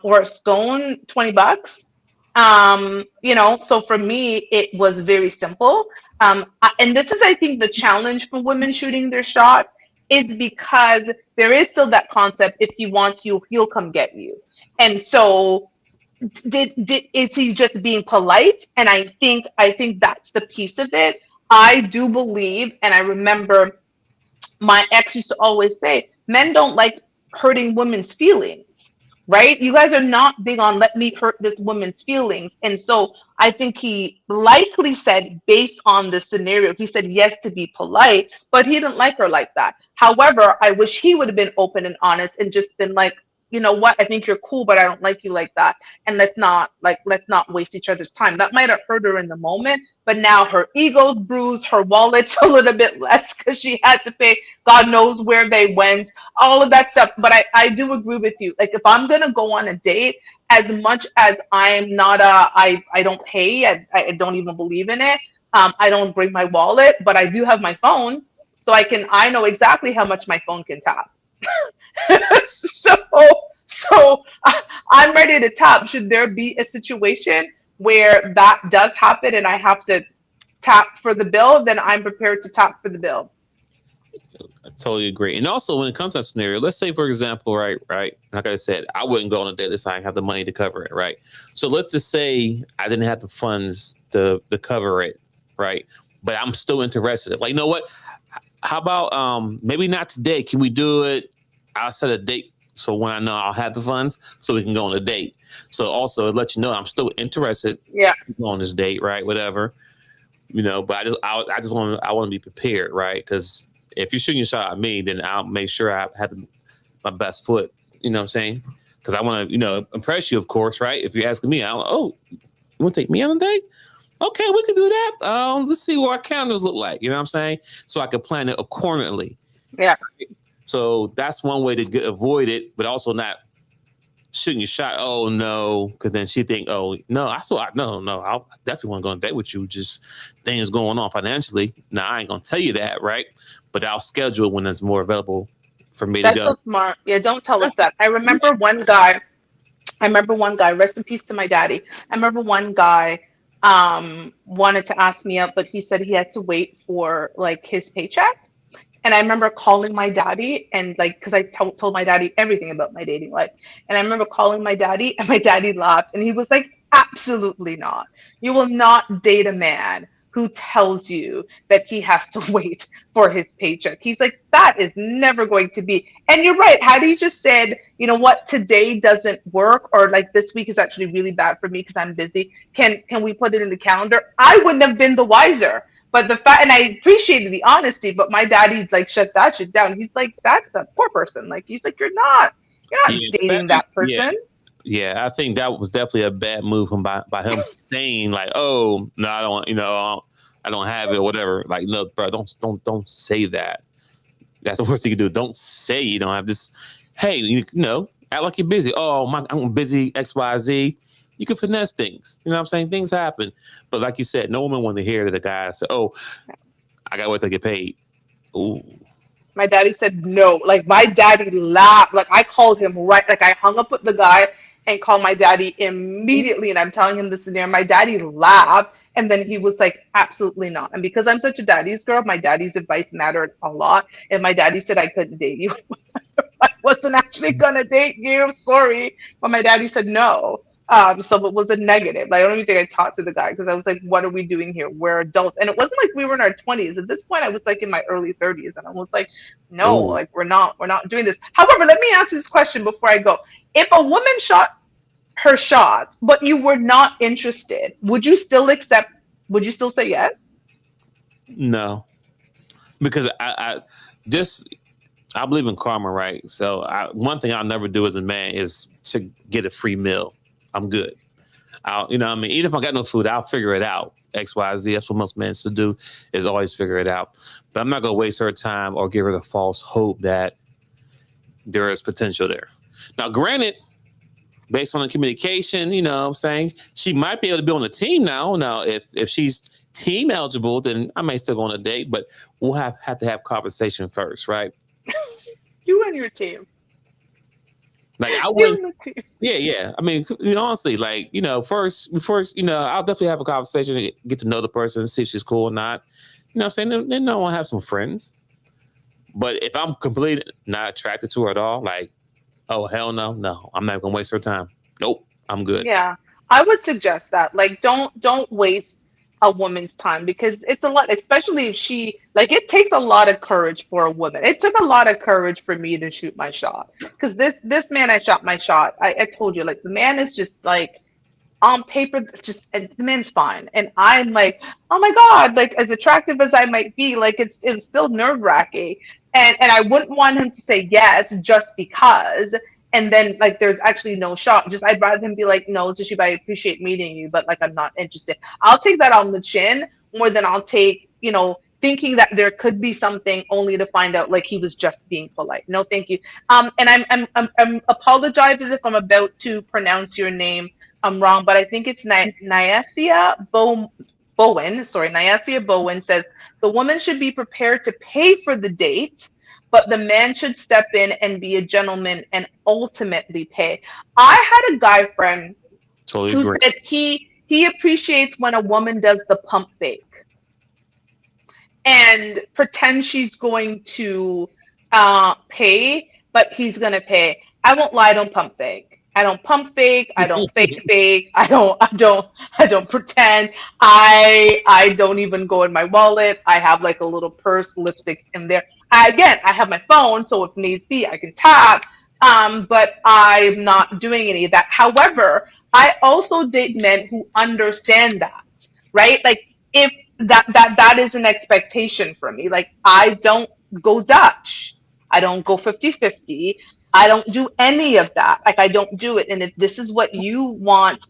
or a scone, $20. So for me, it was very simple. And this is, I think, the challenge for women shooting their shot is because there is still that concept: if he wants you, he'll come get you. And so, is he just being polite? And I think that's the piece of it. I do believe, and I remember my ex used to always say, men don't like hurting women's feelings. right? You guys are not big on let me hurt this woman's feelings. And so I think he likely said, based on the scenario, he said yes to be polite, but he didn't like her like that. However, I wish he would have been open and honest and just been like, you know what, I think you're cool, but I don't like you like that. And let's not waste each other's time. That might have hurt her in the moment, but now her ego's bruised, her wallet's a little bit less because she had to pay. God knows where they went, all of that stuff. But I do agree with you. Like if I'm gonna go on a date, as much as I'm not I don't pay, I don't even believe in it. I don't bring my wallet, but I do have my phone, so I know exactly how much my phone can tap. so I'm ready to tap. Should there be a situation where that does happen and I have to tap for the bill, then I'm prepared to tap for the bill. I totally agree. And also, when it comes to that scenario, let's say, for example, right, like I said, I wouldn't go on a date unless I have the money to cover it, right? So let's just say I didn't have the funds to cover it, right? But I'm still interested. Like, you know what? How about maybe not today? Can we do it? I'll set a date so when I know I'll have the funds, so we can go on a date. So also it lets you know I'm still interested. Yeah. To go on this date, right? Whatever, But I want to be prepared, right? Because if you're shooting your shot at me, then I'll make sure I have my best foot. You know what I'm saying? Because I want to, impress you, of course, right? If you're asking me, you want to take me on a date? Okay, we can do that. Let's see what our calendars look like. You know what I'm saying? So I can plan it accordingly. Yeah. So that's one way to avoid it, but also not shooting your shot. Oh no, because then she think, oh no, I definitely want to go on a date with you. Just things going on financially. Now I ain't gonna tell you that, right? But I'll schedule when it's more available for me That's to go. so smart. Yeah, don't tell us that. I remember one guy. Rest in peace to my daddy. I remember one guy wanted to ask me out, but he said he had to wait for like his paycheck. And I remember calling my daddy and like, because I told my daddy everything about my dating life. And I remember calling my daddy and my daddy laughed and he was like, absolutely not. You will not date a man who tells you that he has to wait for his paycheck. He's like, that is never going to be. And you're right. Had he just said, you know what, today doesn't work, or like this week is actually really bad for me because I'm busy. Can we put it in the calendar? I wouldn't have been the wiser. But the fact, and I appreciated the honesty, but my daddy like shut that shit down. He's like, that's a poor person. Like, he's like, you're not Yeah, dating that person. yeah. I think that was definitely a bad move by him saying like, oh no, I don't, I don't have it or whatever. Like, no, bro, don't say that. That's the worst thing you can do. Don't say you don't have this. Hey, act like you're busy. Oh, I'm busy. XYZ. You can finesse things. You know what I'm saying? Things happen. But like you said, no woman wanted to hear that a guy said, oh, I got to wait till I get paid. Ooh. My daddy said no. Like, my daddy laughed. Like, I called him right. Like, I hung up with the guy and called my daddy immediately. And I'm telling him this scenario. My daddy laughed. And then he was like, absolutely not. And because I'm such a daddy's girl, my daddy's advice mattered a lot. And my daddy said I couldn't date you. I wasn't actually going to date you. Sorry. But my daddy said no. So it was a negative. Like, I don't even think I talked to the guy because I was like, what are we doing here? We're adults. And it wasn't like we were in our 20s. At this point, I was like in my early 30s. And I was like, no, Ooh. like we're not doing this. However, let me ask you this question before I go. If a woman shot her shot, but you were not interested, would you still say yes? No, because I believe in karma, right? So one thing I'll never do as a man is to get a free meal. I'm good. Even if I got no food, I'll figure it out. X, Y, Z. That's what most men should do, is always figure it out. But I'm not going to waste her time or give her the false hope that there is potential there. Now, granted, based on the communication, what I'm saying, she might be able to be on the team now. Now, if she's team eligible, then I may still go on a date, but we'll have to have conversation first, right? You and your team. Like, I wouldn't. Yeah. I mean, honestly, like, first, I'll definitely have a conversation to get to know the person, see if she's cool or not. You know what I'm saying? Then I want to have some friends. But if I'm completely not attracted to her at all, like, oh, hell no, I'm not going to waste her time. Nope, I'm good. Yeah, I would suggest that. Like, don't waste a woman's time, because it's a lot, especially if she, like, it takes a lot of courage for a woman. It took a lot of courage for me to shoot my shot, because this man, I shot my shot. I told you, like, the man is just like, on paper, just the man's fine, and I'm like, oh my god, like, as attractive as I might be, like, it's still nerve wracking, and I wouldn't want him to say yes just because, and then, like, there's actually no shot. Just, I'd rather him be like, no, Toshiba, I appreciate meeting you, but, like, I'm not interested. I'll take that on the chin more than I'll take, thinking that there could be something, only to find out, like, he was just being polite. No, thank you. And I'm apologize if I'm about to pronounce your name wrong, but I think it's Nyasia Bowen. Sorry, Nyasia Bowen says the woman should be prepared to pay for the date, but the man should step in and be a gentleman and ultimately pay. I had a guy friend Totally who agree. said he appreciates when a woman does the pump fake and pretend she's going to pay, but he's gonna pay. I won't lie, I don't pump fake. I don't pump fake. I don't fake. I don't pretend. I don't even go in my wallet. I have like a little purse, lipsticks in there. I have my phone, so if needs be, I can tap. But I'm not doing any of that. However, I also date men who understand that, right? Like, if that is an expectation for me. Like, I don't go Dutch. I don't go 50-50. I don't do any of that. Like, I don't do it. And if this is what you want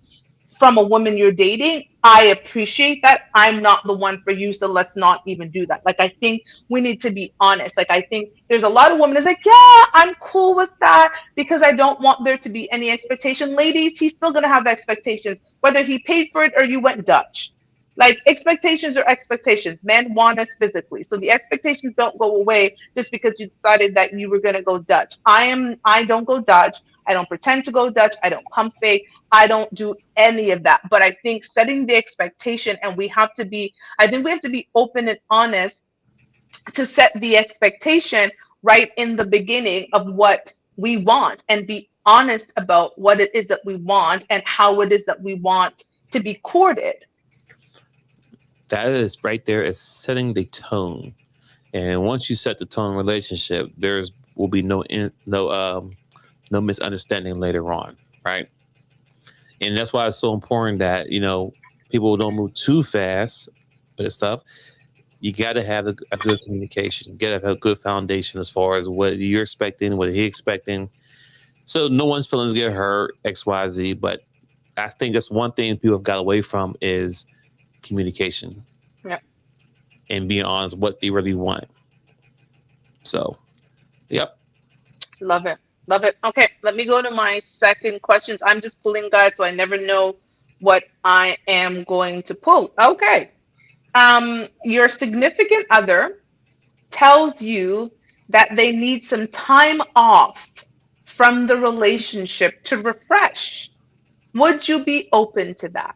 from a woman you're dating, I appreciate that. I'm not the one for you, so let's not even do that. Like, I think we need to be honest. Like, I think there's a lot of women that's like, yeah, I'm cool with that because I don't want there to be any expectation. Ladies, he's still gonna have expectations, whether he paid for it or you went Dutch. Like, expectations are expectations. Men want us physically. So the expectations don't go away just because you decided that you were gonna go Dutch. I don't go Dutch. I don't pretend to go Dutch. I don't pump fake. I don't do any of that. But I think setting the expectation, and I think we have to be open and honest to set the expectation right in the beginning of what we want, and be honest about what it is that we want and how it is that we want to be courted. That is right there is setting the tone. And once you set the tone in relationship, there's will be no misunderstanding later on, right? And that's why it's so important that people don't move too fast with this stuff. You got to have a good communication. You got to have a good foundation as far as what you're expecting, what he's expecting, so no one's feelings get hurt. X, Y, Z. But I think that's one thing people have got away from is communication. Yeah. And being honest what they really want. So, yep. Love it. Love it. Okay, let me go to my second questions. I'm just pulling, guys, so I never know what I am going to pull. Okay. Your significant other tells you that they need some time off from the relationship to refresh. Would you be open to that?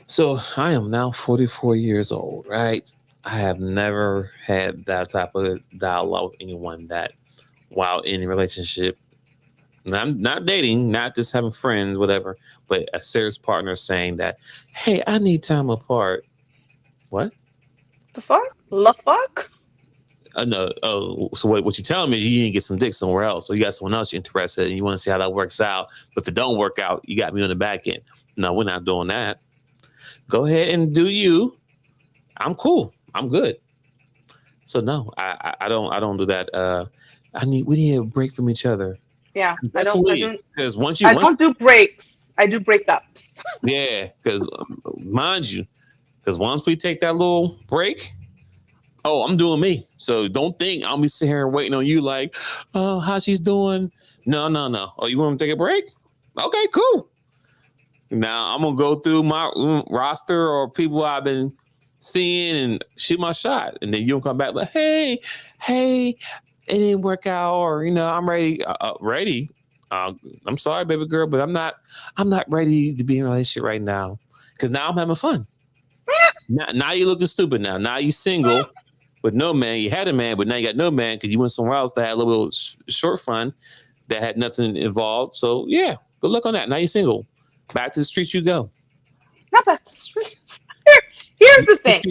So I am now 44 years old, right? I have never had that type of dialogue with anyone that while in a relationship, and I'm not dating, not just having friends, whatever, but a serious partner saying that, hey, I need time apart. What? The fuck? The fuck? No. Oh, so what you're telling me is you need to get some dick somewhere else. So you got someone else you're interested in, and you want to see how that works out. But if it don't work out, you got me on the back end. No, we're not doing that. Go ahead and do you. I'm cool. I'm good. So no, I don't do that. We need a break from each other. Yeah, That's because once I don't do breaks. I do breakups. Yeah, because mind you, because once we take that little break, oh, I'm doing me. So don't think I'll be sitting here waiting on you like, oh, how she's doing. No. Oh, you want to take a break? Okay, cool. Now I'm gonna go through my roster or people I've been seeing and shoot my shot, and then you'll come back like, hey, it didn't work out, or I'm ready. Ready. I'm sorry, baby girl, but I'm not ready to be in a relationship right now because now I'm having fun. Now you're looking stupid. Now you're single with no man. You had a man, but now you got no man because you went somewhere else that had a little short fun that had nothing involved. So yeah, good luck on that. Now you're single. Back to the streets you go. Not back to streets. Here's the thing.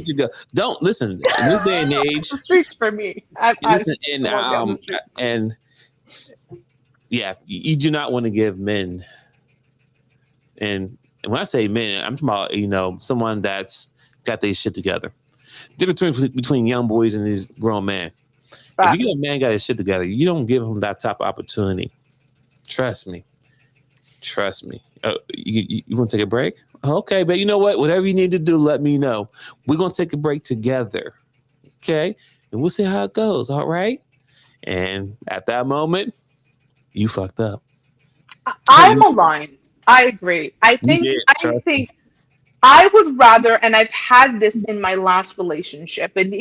Don't listen in this day and age. The streets for me. Listen, I walk down the street. and yeah, you do not want to give men, and when I say men, I'm talking about someone that's got their shit together. Difference between young boys and these grown men. If you get a man got his shit together, you don't give him that type of opportunity. Trust me. You want to take a break? Okay, but you know what? Whatever you need to do, let me know. We're going to take a break together. Okay? And we'll see how it goes. All right? And at that moment, you fucked up. I'm aligned. I agree. I think I would rather, and I've had this in my last relationship, and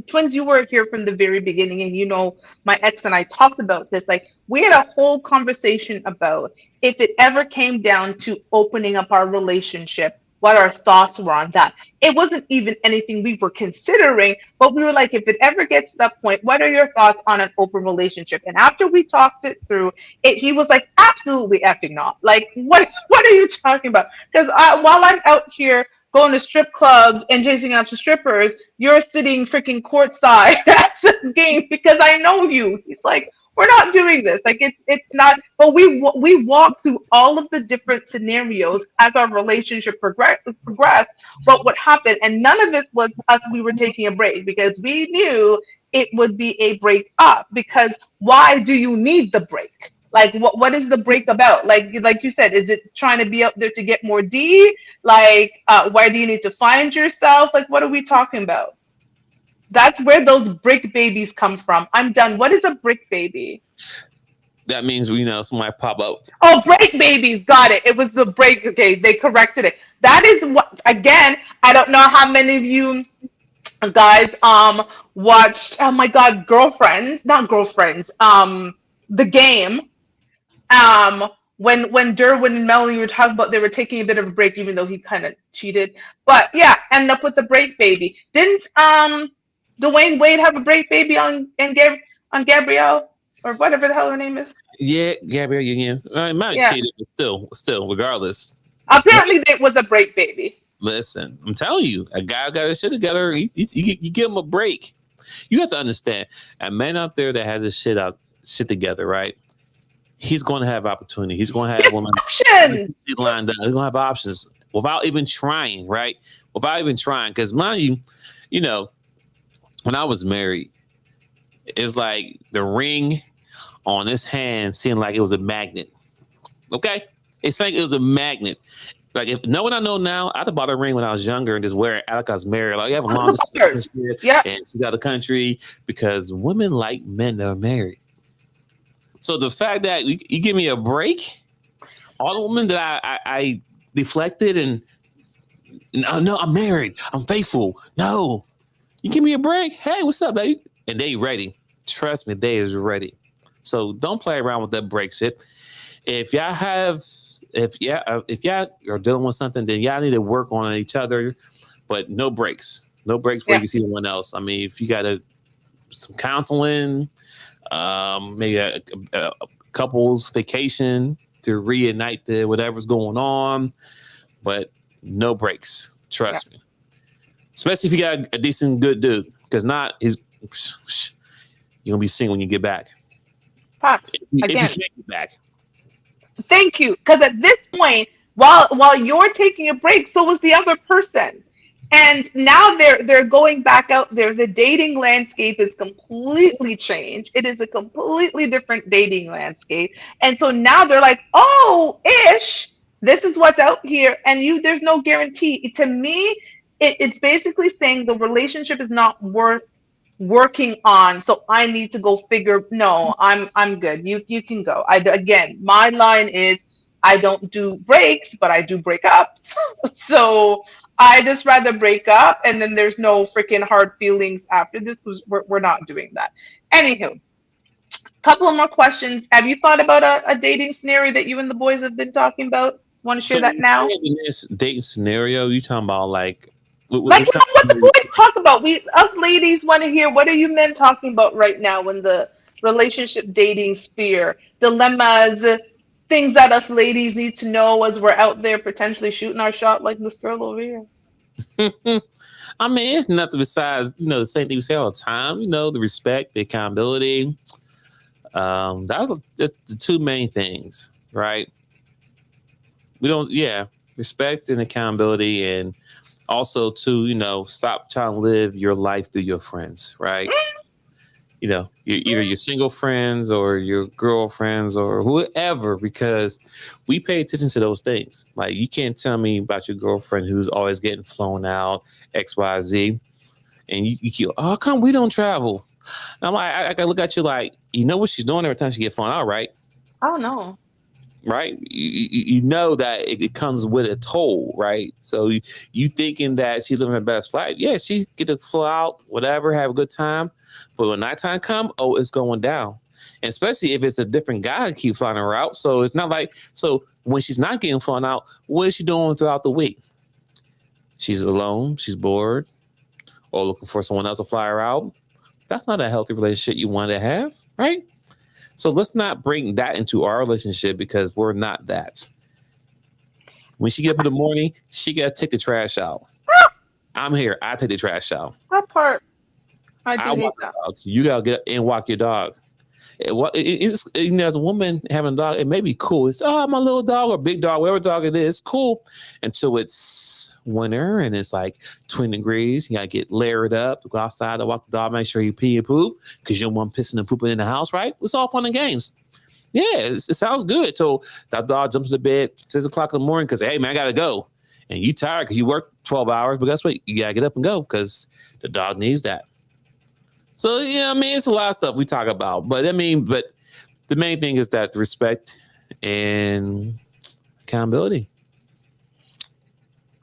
twins, you were here from the very beginning, and my ex and I talked about this. Like, we had a whole conversation about if it ever came down to opening up our relationship, what our thoughts were on that. It wasn't even anything we were considering, but we were like, if it ever gets to that point, what are your thoughts on an open relationship? And after we talked it through, he was like, absolutely effing not. Like, what are you talking about? Because while I'm out here going to strip clubs and chasing after strippers, you're sitting freaking courtside at the game because I know you. He's like, we're not doing this. Like, it's not. But we walk through all of the different scenarios as our relationship progressed. But what happened, and none of it was us. We were taking a break because we knew it would be a break up. Because why do you need the break? Like, what is the break about? Like you said, is it trying to be up there to get more D? Like, why do you need to find yourself? Like, what are we talking about? That's where those brick babies come from. I'm done. What is a brick baby? That means somebody pop up. Oh, break babies. Got it. It was the break. Okay, they corrected it. That is what. Again, I don't know how many of you guys watched. Oh my God, not girlfriends. The game. When Derwin and Melanie were talking about they were taking a bit of a break, even though he kind of cheated. But yeah, end up with the break baby. Didn't Dwayne Wade have a break baby on Gabrielle or whatever the hell her name is? Yeah, Gabrielle Union. I might have cheated, but still, regardless. Apparently, it was a break baby. Listen, I'm telling you, a guy got his shit together. You give him a break. You have to understand, a man out there that has his shit together, right? He's going to have opportunity. He's going to have women lined up. He's going to have options without even trying, right? Without even trying, because mind you, when I was married, it's like the ring on his hand seemed like it was a magnet. Okay? It's like it was a magnet. Like, if no one I know now, I'd have bought a ring when I was younger and just wear it like I was married. Like, you have a long distance and she's out of the country because women like men that are married. So the fact that you give me a break, all the women that I deflected and no, I'm married, I'm faithful. No. You give me a break. Hey, what's up, baby? And they ready. Trust me, they is ready. So don't play around with that break shit. If y'all are dealing with something, then y'all need to work on each other. But no breaks. No breaks where you can see someone else. I mean, if you got some counseling, maybe a couple's vacation to reunite whatever's going on, but no breaks. Trust me. Especially if you got a decent, good dude, because you're gonna be single when you get back. Pops, if you can't get back. Thank you, because at this point, while you're taking a break, so was the other person, and now they're going back out there. The dating landscape is completely changed. It is a completely different dating landscape, and so now they're like, oh, this is what's out here, and there's no guarantee. To me, it's basically saying the relationship is not worth working on, so I need to go figure. No, I'm good. You can go. Again, my line is I don't do breaks, but I do breakups. So I just rather break up, and then there's no freaking hard feelings after this, because we're not doing that. Anywho, couple of more questions. Have you thought about a dating scenario that you and the boys have been talking about? Want to share that now? In this dating scenario, you talking about like what the boys talk about? Us ladies want to hear, what are you men talking about right now in the relationship dating sphere? Dilemmas, things that us ladies need to know as we're out there potentially shooting our shot like this girl over here. I mean, it's nothing besides the same thing we say all the time. The respect, the accountability. That's the two main things, right? We don't, yeah, respect and accountability, and also to stop trying to live your life through your friends, right? You're either your single friends or your girlfriends or whoever, because we pay attention to those things. Like, you can't tell me about your girlfriend who's always getting flown out, XYZ, and you keep, oh, how come we don't travel? And I'm like, I gotta look at you like, you know what she's doing every time she get flown out, right? Oh no. Right? You know that it comes with a toll, right? So you thinking that she's living her best life. Yeah, she get to fly out, whatever, have a good time. But when nighttime come, oh, it's going down. And especially if it's a different guy that keep flying her out. So it's not like, so when she's not getting flown out, what is she doing throughout the week? She's alone, she's bored, or looking for someone else to fly her out. That's not a healthy relationship you want to have, right? So let's not bring that into our relationship, because we're not that. When she get up in the morning, she got to take the trash out. I'm here. I take the trash out. That part, I I do hate walk the that. dog. You got to get up and walk your dog. As a woman having a dog, it may be cool. It's, oh, my little dog or big dog, whatever dog it is, cool. Until it's winter and it's like 20 degrees. You got to get layered up, go outside to walk the dog, make sure you pee and poop, because you don't want pissing and pooping in the house, right? It's all fun and games. Yeah, it sounds good. So that dog jumps to bed 6 o'clock in the morning because, hey, man, I got to go. And you tired because you worked 12 hours, but guess what? You got to get up and go because the dog needs that. So, yeah, I mean, it's a lot of stuff we talk about. But the main thing is that respect and accountability.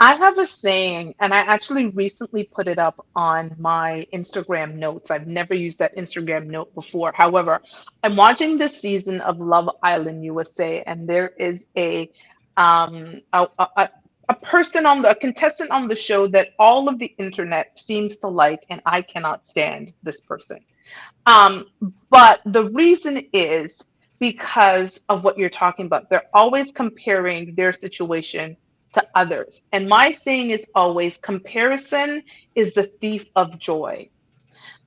I have a saying, and I actually recently put it up on my Instagram notes. I've never used that Instagram note before. However, I'm watching this season of Love Island USA, and there is a person a contestant on the show that all of the internet seems to like, and I cannot stand this person. Um, but the reason is because of what you're talking about. They're always comparing their situation to others. And my saying is always comparison is the thief of joy.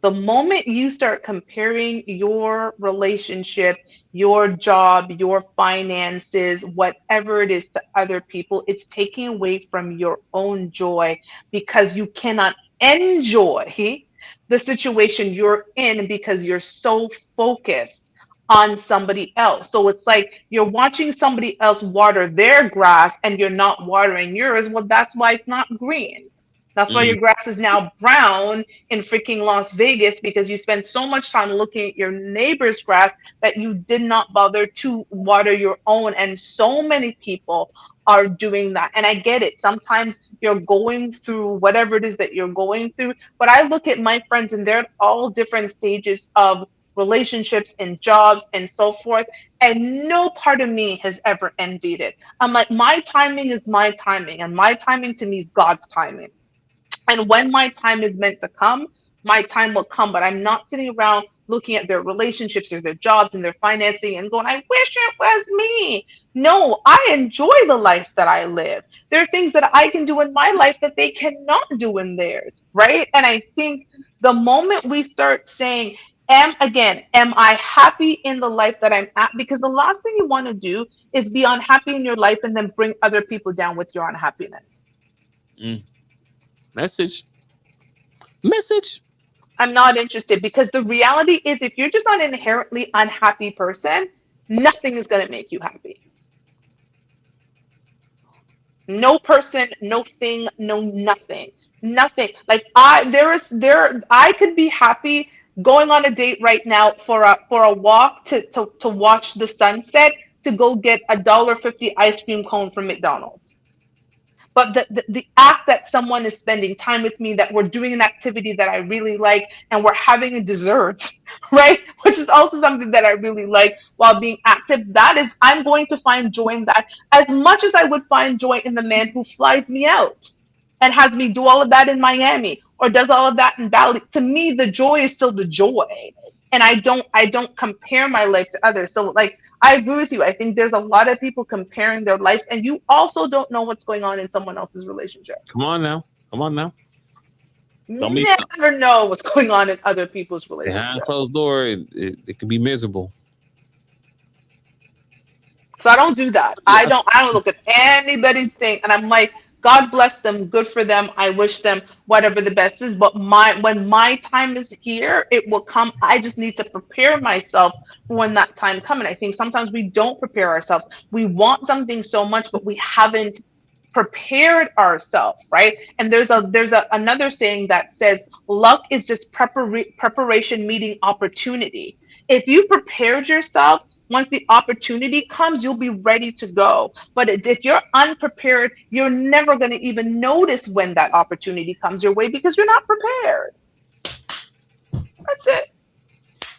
The moment you start comparing your relationship, your job, your finances, whatever it is to other people, it's taking away from your own joy because you cannot enjoy the situation you're in because you're so focused on somebody else. So it's like you're watching somebody else water their grass and you're not watering yours. Well, that's why it's not green. That's why Mm, your grass is now brown in freaking Las Vegas because you spend so much time looking at your neighbor's grass that you did not bother to water your own. And so many people are doing that. And I get it. Sometimes you're going through whatever it is that you're going through. But I look at my friends and they're at all different stages of relationships and jobs and so forth. And no part of me has ever envied it. I'm like, my timing is my timing, and my timing to me is God's timing. And when my time is meant to come, my time will come. But I'm not sitting around looking at their relationships or their jobs and their financing and going, I wish it was me. No, I enjoy the life that I live. There are things that I can do in my life that they cannot do in theirs, right? And I think the moment we start saying, am I happy in the life that I'm at? Because the last thing you want to do is be unhappy in your life and then bring other people down with your unhappiness. mm. Message. Message. I'm not interested because the reality is if you're just an inherently unhappy person, nothing is going to make you happy. No person, no thing, no nothing. Nothing. Like I could be happy going on a date right now for a walk to watch the sunset to go get $1.50 ice cream cone from McDonald's. But the act that someone is spending time with me, that we're doing an activity that I really like, and we're having a dessert, right? Which is also something that I really like while being active. That is, I'm going to find joy in that as much as I would find joy in the man who flies me out and has me do all of that in Miami or does all of that in Bali. To me, the joy is still the joy. and I don't compare my life to others. So like I agree with you. I think there's a lot of people comparing their lives, and you also don't know what's going on in someone else's relationship. Come on now. Come on now. Don't be You never know what's going on in other people's behind relationships. closed door. It can be miserable. So I don't do that. I don't look at anybody's thing and I'm like, God bless them, good for them. I wish them whatever the best is. But when my time is here, it will come. I just need to prepare myself for when that time comes. And I think sometimes we don't prepare ourselves. We want something so much, but we haven't prepared ourselves, right? And there's another saying that says luck is just preparation meeting opportunity. If you prepared yourself, once the opportunity comes, you'll be ready to go. But if you're unprepared, you're never going to even notice when that opportunity comes your way because you're not prepared. That's it.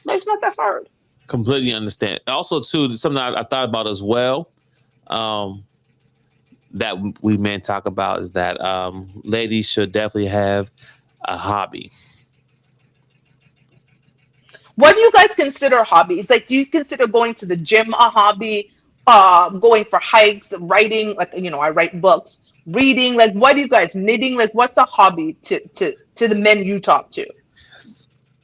Life's not that hard. Completely understand. Also, too, something I thought about as well. Um, that we men talk about is that ladies should definitely have a hobby. What do you guys consider hobbies? Like, do you consider going to the gym a hobby? Going for hikes, writing, like I write books, reading. Like, what do you guys knitting? Like, what's a hobby to the men you talk to?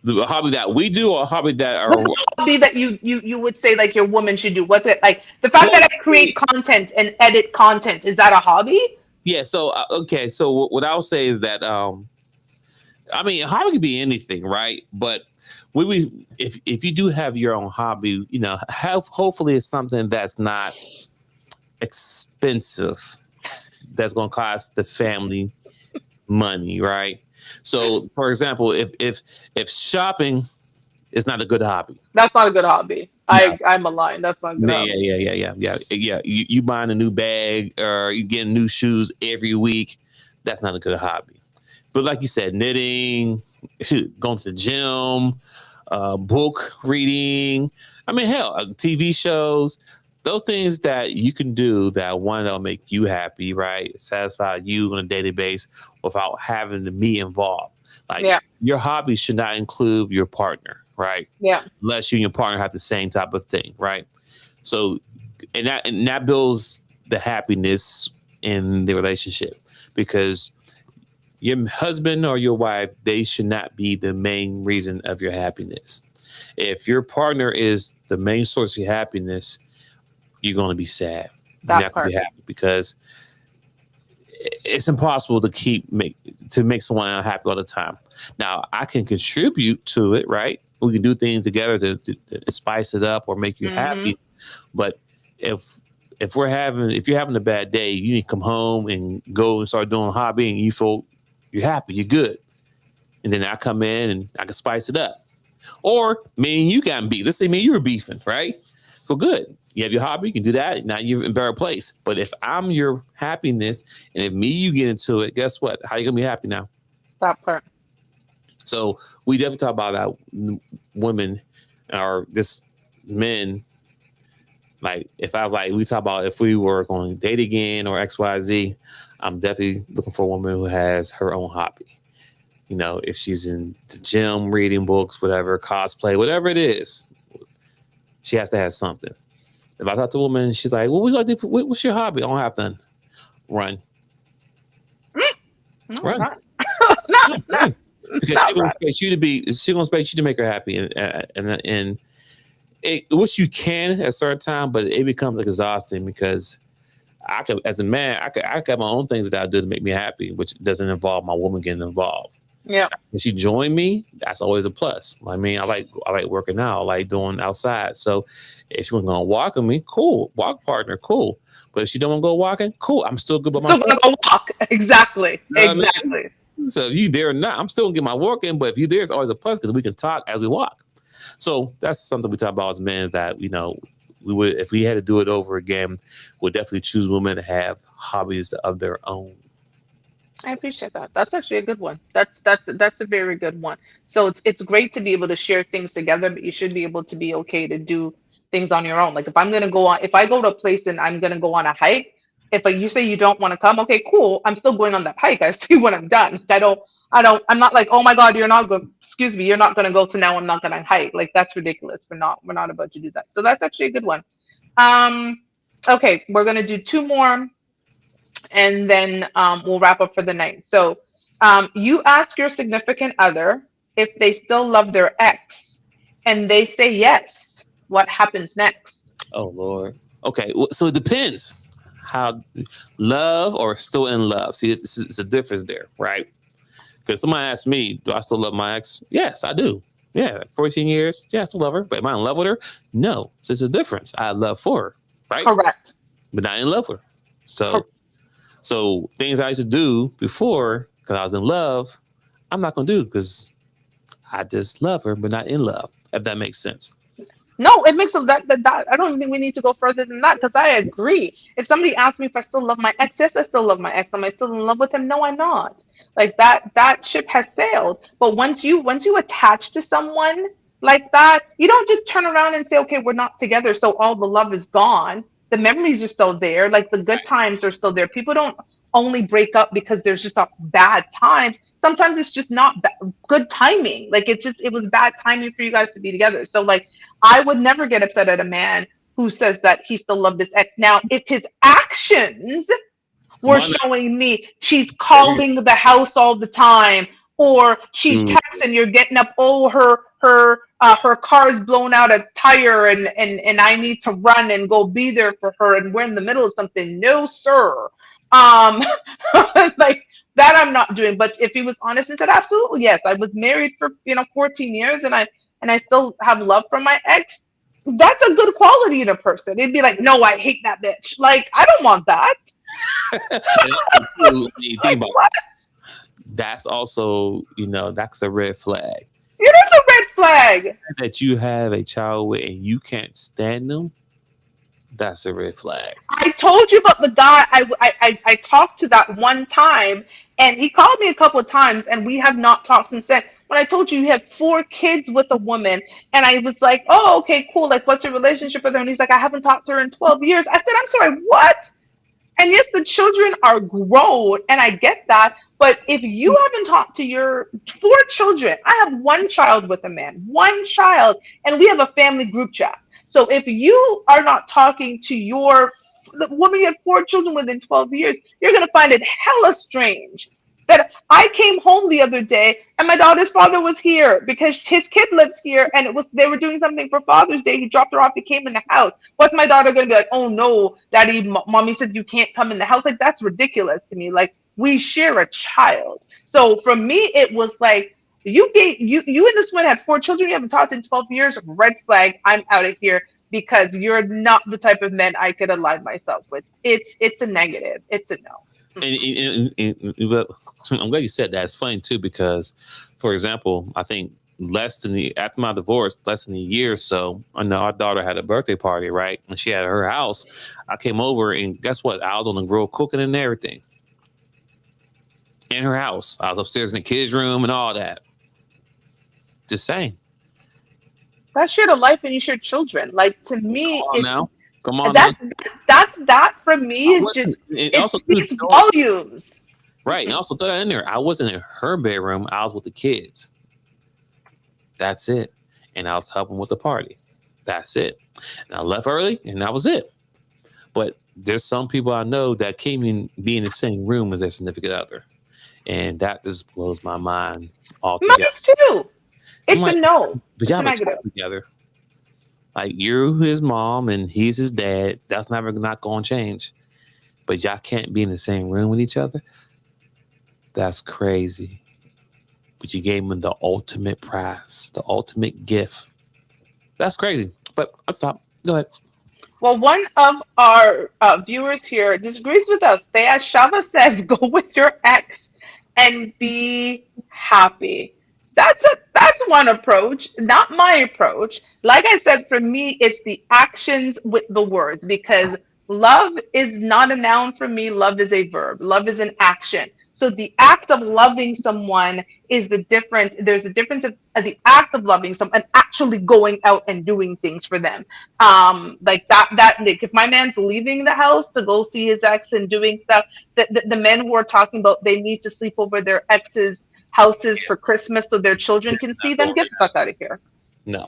The hobby that we do, or a hobby that What's are a hobby that you would say like your woman should do? What's it like? The fact that I create mostly. content and edit content, is that a hobby? Yeah. So okay. So what I'll say is that I mean, a hobby could be anything, right? But if you do have your own hobby, have hopefully it's something that's not expensive, that's going to cost the family money, right? So, for example, if shopping is not a good hobby, That's not a good hobby. no, I'm a line. That's not a good yeah, yeah, hobby. yeah, yeah, yeah, yeah, yeah. You buying a new bag or you getting new shoes every week, that's not a good hobby. But like you said, knitting, shoot, going to the gym, book reading. I mean, hell, TV shows. Those things that you can do that one that'll make you happy, right? Satisfy you on a daily basis without having to be involved. Like Yeah, your hobby should not include your partner, right? yeah, Unless you and your partner have the same type of thing, right? So, and that builds the happiness in the relationship because your husband or your wife, they should not be the main reason of your happiness. If your partner is the main source of your happiness, you're going to be sad. You're that not going to part. be happy because it's impossible to make someone unhappy all the time. Now, I can contribute to it, right? We can do things together to spice it up or make you Hmm. happy. But if if you're having a bad day, you need to come home and go and start doing a hobby, and you feel you're happy, you're good, and then I come in and I can spice it up. Or me and you got beat. Let's say me and you were beefing, right? So good. You have your hobby, you can do that. Now you're in a better place. But if I'm your happiness and if me you get into it, guess what? How you gonna be happy now? That part. So we definitely talk about that women or just men. Like if I was like we talk about if we were going to date again or XYZ, I'm definitely looking for a woman who has her own hobby. If she's in the gym, reading books, whatever, cosplay, whatever it is, she has to have something. If I talk to a woman, she's like, "What would you like to do? What's your hobby?" I don't have none. Run, No, run, not, not, run, not, run. Because she's not gonna right. expect you to be. She's gonna expect you to make her happy, and which you can at a certain time, but it becomes like exhausting because I could, as a man, I got my own things that I do to make me happy, which doesn't involve my woman getting involved. Yeah, If she join me, that's always a plus. I mean, I like working out, I like doing outside. So if she wasn't gonna walk with me, cool. Walk partner, cool. But if she don't want to go walking, cool. I'm still good by still myself. gonna go walk. Exactly, You know what I mean? exactly. So if you there or not, I'm still gonna get my work in. But if you there, it's always a plus because we can talk as we walk. So that's something we talk about as men is that we would if we had to do it over again, we'd definitely choose women to have hobbies of their own. I appreciate that. That's actually a good one. That's a very good one. So it's great to be able to share things together, but you should be able to be okay to do things on your own. Like if I go to a place and I'm gonna go on a hike, If you say you don't want to come, okay, cool. I'm still going on that hike. I see when I'm done. I'm not like, oh my God, you're not going, excuse me, you're not going to go. So now I'm not going to hike. Like that's ridiculous. We're not about to do that. So that's actually a good one. Um, okay, we're going to do two more and then we'll wrap up for the night. So you ask your significant other if they still love their ex and they say yes. What happens next? Oh Lord. Okay, so it depends. How love or still in love? See, it's a difference there, right? Because somebody asked me, do I still love my ex? Yes, I do. Yeah, 14 years. Yeah, I still love her. But am I in love with her? No. So it's a difference. I have love for her, right? Correct. But not in love with her. So things I used to do before because I was in love, I'm not going to do because I just love her, but not in love, if that makes sense. No, it makes that I don't even think we need to go further than that because I agree. If somebody asks me if I still love my ex, yes, I still love my ex. Am I still in love with him? No, I'm not. Like that ship has sailed. But once you attach to someone like that, you don't just turn around and say, okay, we're not together, so all the love is gone. The memories are still there, like the good times are still there. People don't only break up because there's just a bad times. Sometimes it's just not good timing. Like it was bad timing for you guys to be together. So like I would never get upset at a man who says that he still loved his ex. Now, if his actions were showing me she's calling the house all the time, or she texts and you're getting up, oh her car is blown out a tire and I need to run and go be there for her and we're in the middle of something. No, sir. Like that I'm not doing. But if he was honest and said, absolutely, yes, I was married for 14 years and I still have love for my ex, that's a good quality in a person. It'd be like, no, I hate that bitch. Like, I don't want that. When you think about What? that's also, that's a red flag. It is a red flag. That you have a child with and you can't stand them, that's a red flag. I told you about the guy I talked to that one time, and he called me a couple of times, and we have not talked since then. When I told you you have 4 kids with a woman, and I was like, oh, okay, cool. Like, what's your relationship with her? And he's like, I haven't talked to her in 12 years. I said, I'm sorry, what? And yes, the children are grown, and I get that. But if you haven't talked to your 4 children, I have 1 child with a man, 1 child, and we have a family group chat. So if you are not talking to the woman you had 4 children within 12 years, you're going to find it hella strange that I came home the other day and my daughter's father was here because his kid lives here and they were doing something for Father's Day. He dropped her off. He came in the house. What's my daughter going to be like? Oh no, daddy, mommy said you can't come in the house. Like that's ridiculous to me. Like we share a child. So for me, it was like, you and this one had 4 children. You haven't talked in 12 years. Red flag. I'm out of here because you're not the type of men I could align myself with. It's a negative. It's a no. And I'm glad you said that. It's funny too because, for example, I think after my divorce, less than a year or so, I know our daughter had a birthday party, right? And she had her house. I came over and guess what? I was on the grill cooking and everything in her house. I was upstairs in the kids' room and all that. Just saying. That's shared a life and you share children. Like to me, Come on that's that for me is just it speaks volumes. Right. And also throw that in there. I wasn't in her bedroom. I was with the kids. That's it. And I was helping with the party. That's it. And I left early and that was it. But there's some people I know that can't even be in the same room as their significant other. And that just blows my mind altogether. Mine's too. It's like, a no. But y'all have a child together. Like you're his mom and he's his dad. That's not going to change. But y'all can't be in the same room with each other. That's crazy. But you gave him the ultimate prize, the ultimate gift. That's crazy. But I'll stop. Go ahead. Well, one of our viewers here disagrees with us. Shava says, go with your ex and be happy. That's one approach, not my approach. Like I said, for me, it's the actions with the words because love is not a noun for me. Love is a verb. Love is an action. So the act of loving someone is the difference. There's a difference of the act of loving someone and actually going out and doing things for them. Like like if my man's leaving the house to go see his ex and doing stuff, the men who are talking about they need to sleep over their ex's houses for Christmas so their children can see Not them, get doing the fuck out of here. No.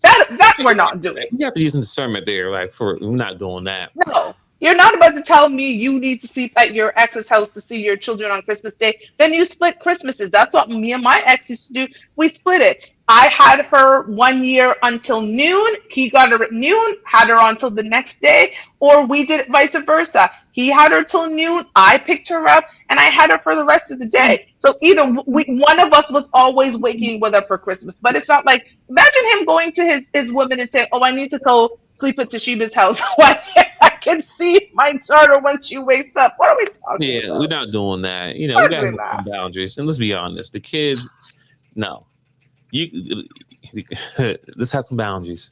That we're not doing. You have to use some discernment there. Like, we're not doing that. No, you're not about to tell me you need to sleep at your ex's house to see your children on Christmas Day. Then you split Christmases. That's what me and my ex used to do. We split it. I had her 1 year until noon. He got her at noon, had her until the next day, or we did it vice versa. He had her till noon. I picked her up, and I had her for the rest of the day. So either one of us was always waking with her for Christmas. But it's not like imagine him going to his woman and saying, "Oh, I need to go sleep at Toshiba's house. Why I can see my daughter when she wakes up." What are we talking Yeah, about? we're not doing that. You know, We're we got to doing have some that. boundaries. And let's be honest, the kids, no. You let's have some boundaries.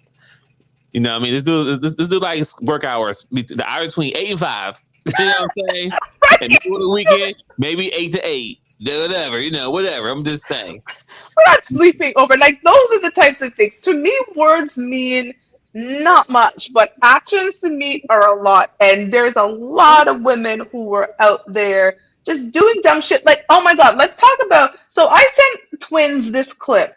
You know what I mean? Let's do like work hours, the hour between 8 and 5. You know what I'm saying? And maybe on the weekend, maybe 8 to 8. Whatever, whatever. I'm just saying. We're not sleeping over. Like those are the types of things. To me, words mean not much, but actions to me are a lot. And there's a lot of women who are out there just doing dumb shit. Like, oh my God, let's talk about. So I sent twins this clip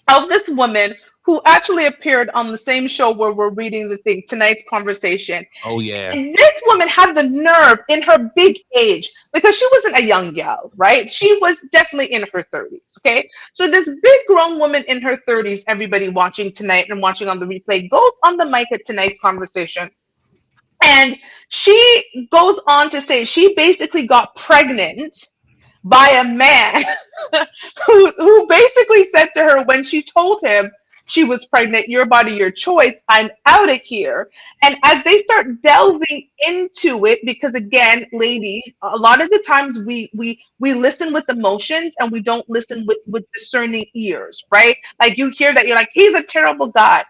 of this woman who actually appeared on the same show where we're reading the thing, tonight's conversation. Oh yeah. And this woman had the nerve in her big age, because she wasn't a young gal, right? She was definitely in her 30s, okay? So this big grown woman in her 30s, everybody watching tonight and watching on the replay, goes on the mic at tonight's conversation. And she goes on to say she basically got pregnant by a man who basically said to her when she told him she was pregnant, "Your body, your choice. I'm out of here." And as they start delving into it, because again, ladies, a lot of the times we listen with emotions and we don't listen with discerning ears, right? Like you hear that, you're like, he's a terrible guy.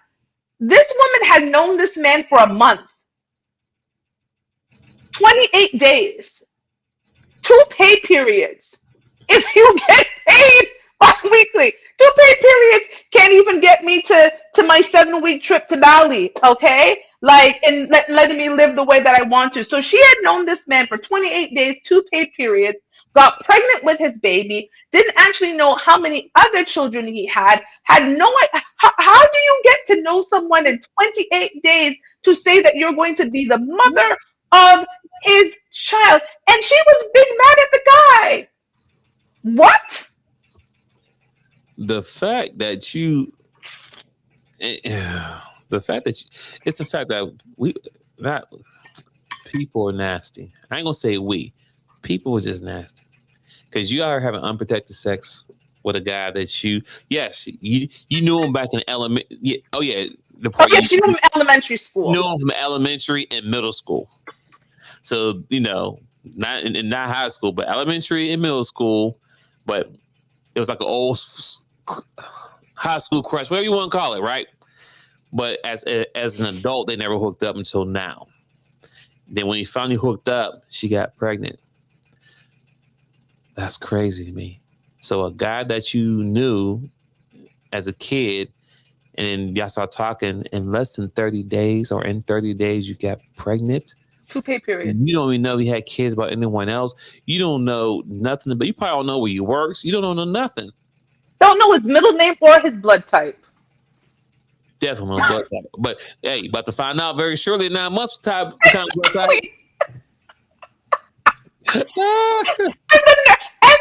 This woman had known this man for a month, 28 days, 2 pay periods. If you get paid bi-weekly, 2 pay periods can't even get me to my 7-week trip to Bali, okay? Like, and letting me live the way that I want to. So she had known this man for 28 days, 2 pay periods, got pregnant with his baby, didn't actually know how many other children he had no idea. How do you get to know someone in 28 days to say that you're going to be the mother of his child? And she was big mad at the guy. What? The fact that it's the fact that people are nasty. I ain't gonna say we. People are just nasty. Because you are having unprotected sex with a guy that you knew him back in the Okay, she knew him in elementary school. knew him from elementary and middle school. So, not in not high school, but elementary and middle school. But it was like an old high school crush, whatever you want to call it, right? But as an adult, they never hooked up until now. Then when he finally hooked up, she got pregnant. That's crazy to me. So a guy that you knew as a kid, and y'all start talking in less than 30 days, or in 30 days you got pregnant. 2 pay periods. You don't even know he had kids about anyone else. You don't know nothing, but you probably don't know where he works. You don't know nothing. Don't know his middle name or his blood type. Definitely no blood type. But hey, about to find out very shortly in 9 months type kind of blood type. And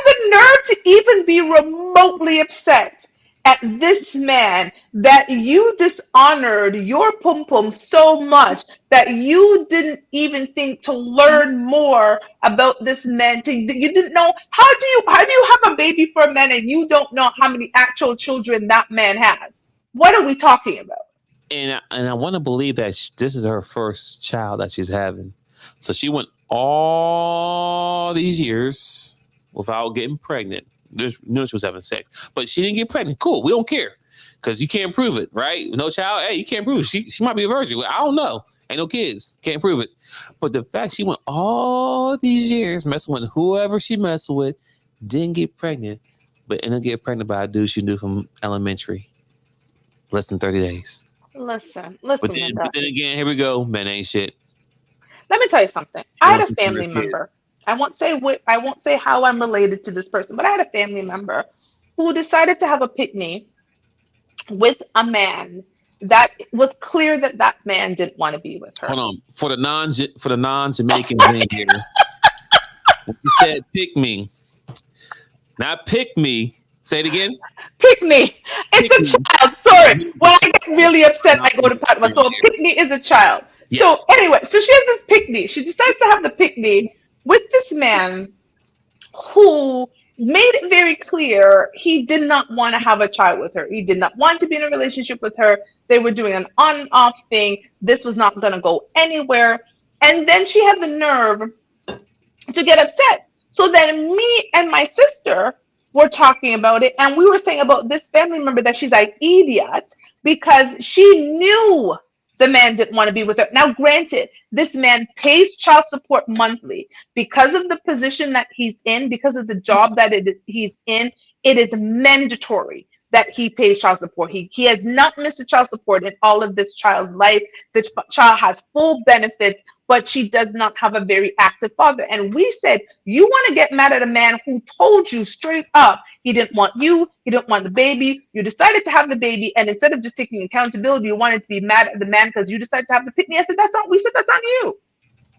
the nerve to even be remotely upset at this man that you dishonored your pum pum so much that you didn't even think to learn more about this man. You didn't know how do you have a baby for a man and you don't know how many actual children that man has? What are we talking about? And I want to believe that this is her first child that she's having. So she went all these years without getting pregnant. She was having sex, but she didn't get pregnant. Cool, we don't care because you can't prove it, right? No child, hey, you can't prove it. She might be a virgin. I don't know. Ain't no kids. Can't prove it. But the fact she went all these years messing with whoever she messed with, didn't get pregnant, but ended up getting pregnant by a dude she knew from elementary. Less than 30 days. Listen, But listen, then, Linda. but then again, here we go. Men ain't shit. Let me tell you something. She I had wants a some family first kids. member. I won't say how I'm related to this person, but I had a family member who decided to have a picnic with a man that was clear that that man didn't want to be with Hold her. on. For the non Jamaicans in here, when she said pick me, not pick me. Say it again. Picnic. Pick It's a me. child. Sorry. You When the I get child. really upset, Not I go to Padma. here. So a picnic is a child. So Yes. anyway, so she has this picnic. She decides to have the picnic with this man who made it very clear he did not want to have a child with her. He did not want to be in a relationship with her. They were doing an on and off thing. This was not going to go anywhere. And then she had the nerve to get upset. So then me and my sister were talking about it, and we were saying about this family member that she's like idiot because she knew the man didn't want to be with her. Now, granted, this man pays child support monthly because of the position that he's in, because of the job that he's in. It is mandatory that he pays child support. He has not missed a child support in all of this child's life. The child has full benefits, but she does not have a very active father. And we said, you want to get mad at a man who told you straight up he didn't want you, he didn't want the baby. You decided to have the baby, and instead of just taking accountability, you wanted to be mad at the man because you decided to have the picnic. I said, we said that's on you.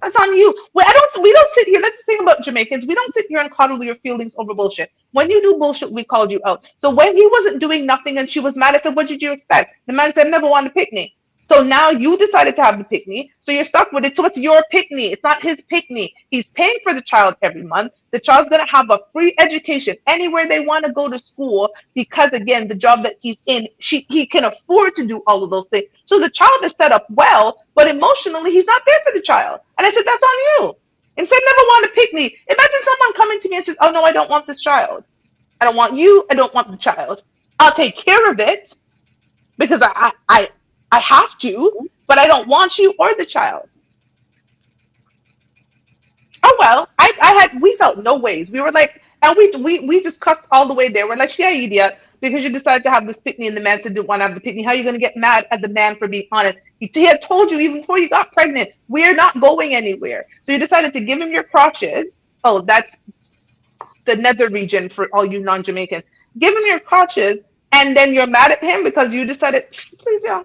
That's on you. Well, we don't sit here. That's the thing about Jamaicans. We don't sit here and coddle your feelings over bullshit. When you do bullshit, we called you out. So when he wasn't doing nothing and she was mad, I said, what did you expect? The man said, never wanted a picnic. So now you decided to have the picnic. So you're stuck with it. So it's your picnic. It's not his picnic. He's paying for the child every month. The child's going to have a free education anywhere they want to go to school because, again, the job that he's in, he can afford to do all of those things. So the child is set up well, but emotionally, he's not there for the child. And I said, that's on you. Instead, never want a picnic. Imagine someone coming to me and says, oh, no, I don't want this child. I don't want you. I don't want the child. I'll take care of it because I have to, but I don't want you or the child. Oh well, we felt no ways. We were like, and we just cussed all the way there. We're like, yeah, idiot, because you decided to have this picnic and the man said didn't want to have the picnic. How are you going to get mad at the man for being honest? He had told you even before you got pregnant, we're not going anywhere. So you decided to give him your crotches. Oh, that's the nether region for all you non-Jamaicans. Give him your crotches, and then you're mad at him because you decided, please, yeah.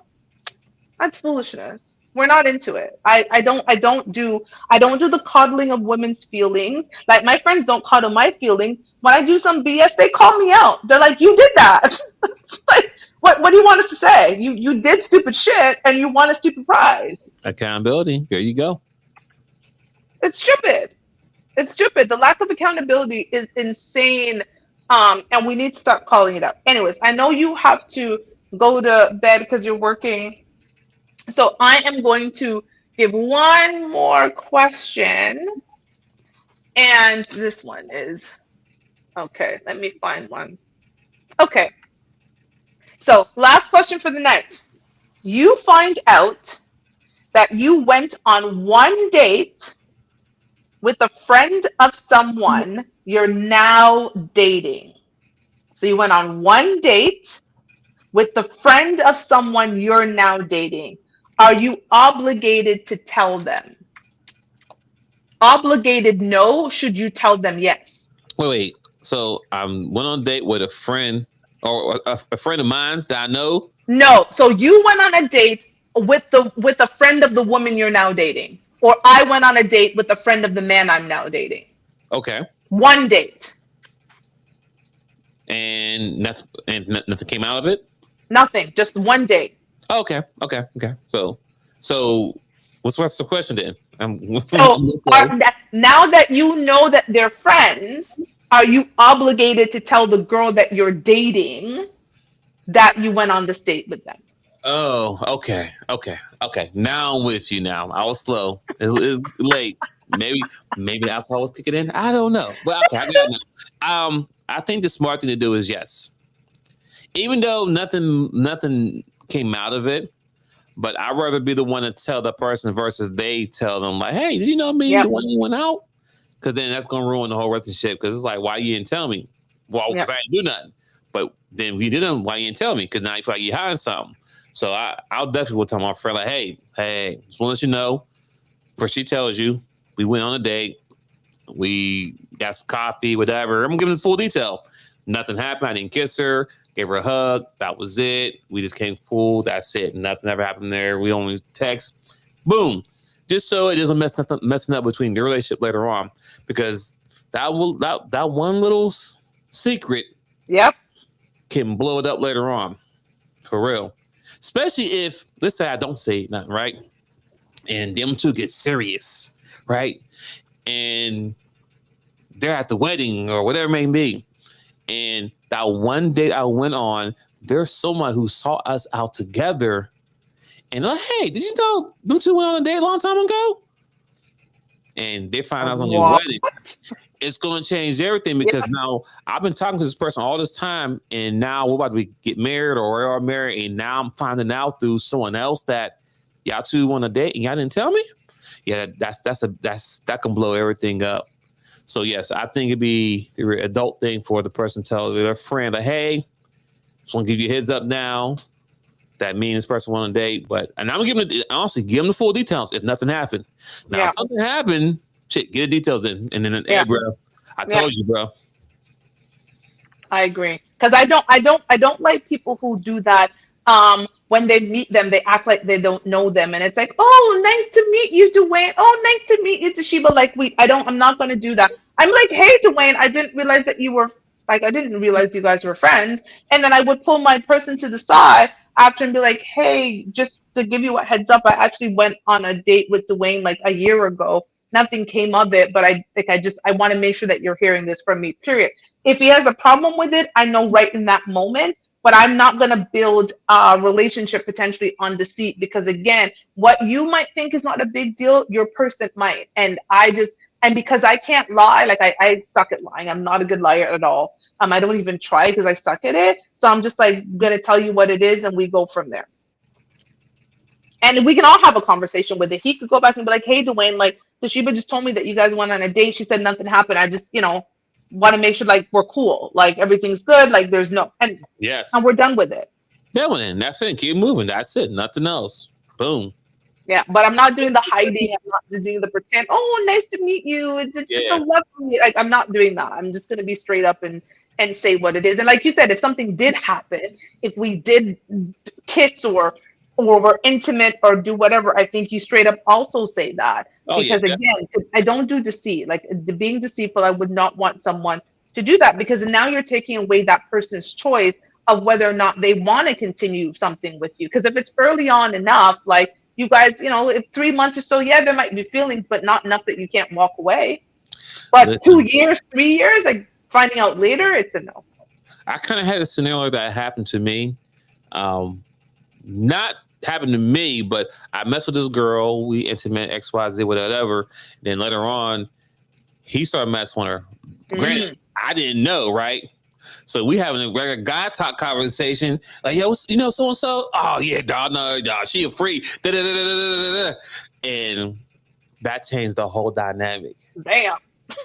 That's foolishness. We're not into it. I don't do the coddling of women's feelings. Like my friends don't coddle my feelings. When I do some BS, they call me out. They're like, "You did that." Like, what do you want us to say? You did stupid shit and you want a stupid prize. Accountability. There you go. It's stupid. It's stupid. The lack of accountability is insane. And we need to start calling it out. Anyways, I know you have to go to bed because you're working. So I am going to give one more question. And this one is okay. Let me find one. Okay. So last question for the night. You find out that you went on one date with a friend of someone you're now dating. So you went on one date with the friend of someone you're now dating. Are you obligated to tell them? Obligated no, should you tell them yes? Wait. So I went on a date with a friend or a friend of mine that I know. No. So you went on a date with a friend of the woman you're now dating. Or I went on a date with a friend of the man I'm now dating. Okay. One date. And nothing came out of it? Nothing. Just one date. Okay. So what's the question then? So now that you know that they're friends, are you obligated to tell the girl that you're dating that you went on this date with them? Oh, okay. Now I'm with you. Now I was slow. It's late. Maybe the alcohol was kicking in. I don't know. But okay, I got it now. I think the smart thing to do is yes. Even though nothing came out of it, But I'd rather be the one to tell the person versus they tell them like, "Hey, did you know me? Yep. The one you went out?" Because then that's gonna ruin the whole relationship. Because it's like, why you didn't tell me? Well, because Yep. I didn't do nothing. But then if you didn't, why you didn't tell me? Because now you feel like you're hiding something. So I'll definitely will tell my friend like, hey, just want to let you know. First, she tells you we went on a date, we got some coffee, whatever. I'm giving the full detail. Nothing happened. I didn't kiss her. Gave her a hug. That was it. We just came full. That's it. Nothing ever happened there. We only text. Boom. Just so it doesn't messing up between your relationship later on, because that one little secret Yep. can blow it up later on, for real. Especially if, let's say I don't say nothing, right? And them two get serious, right? And they're at the wedding or whatever it may be. And that one date I went on, there's someone who saw us out together. And like, hey, did you know them two went on a date a long time ago? And they find out I was on your What? wedding. It's going to change everything, because now I've been talking to this person all this time, and now we're about to get married or we are married, and now I'm finding out through someone else that y'all two want a date and y'all didn't tell me. Yeah, that can blow everything up. So yes, I think it'd be the adult thing for the person to tell their friend, like, hey, just want to give you a heads up now that me and this person want a date. And I'm giving it, honestly, give them the full details if nothing happened. Now, if something happened, shit, get the details in. And then, hey, bro, I told you, bro. I agree. Because I don't like people who do that. When they meet them, they act like they don't know them, and it's like, oh, nice to meet you, Dwayne. Oh, nice to meet you, Toshiba. Like I'm not going to do that. I'm like, hey, Dwayne, I didn't realize that you were like, I didn't realize you guys were friends. And then I would pull my person to the side after and be like, hey, just to give you a heads up, I actually went on a date with Dwayne like a year ago. Nothing came of it, but I want to make sure that you're hearing this from me. Period. If he has a problem with it, I know right in that moment, but I'm not going to build a relationship potentially on deceit, because again, what you might think is not a big deal, your person might. And because I can't lie, like I suck at lying. I'm not a good liar at all. I don't even try because I suck at it. So I'm just like going to tell you what it is and we go from there. And we can all have a conversation with it. He could go back and be like, hey, Dwayne, like Toshiba just told me that you guys went on a date. She said nothing happened. I just, want to make sure like we're cool, like everything's good, like there's no, and we're done with it. Yeah, well, that's it. Keep moving. That's it. Nothing else. Boom. Yeah, but I'm not doing the hiding. I'm not doing the pretend. Oh, nice to meet you. It's just a lovely. Like I'm not doing that. I'm just gonna be straight up and say what it is. And like you said, if something did happen, if we did kiss or were intimate or do whatever, I think you straight up also say that. Because again, I don't do deceit. Like being deceitful, I would not want someone to do that, because now you're taking away that person's choice of whether or not they want to continue something with you. Because if it's early on enough, like you guys, if 3 months or so, yeah, there might be feelings, but not enough that you can't walk away. But 2 years, 3 years, like finding out later, it's a no. I kind of had a scenario that happened to me. Not happened to me, but I messed with this girl. We intimate XYZ, whatever. Then later on, he started messing with her. Granted, I didn't know, right? So we having a regular guy talk conversation, like, yo, so and so. Oh yeah, dog, no, dog, she a freak. And that changed the whole dynamic. Damn.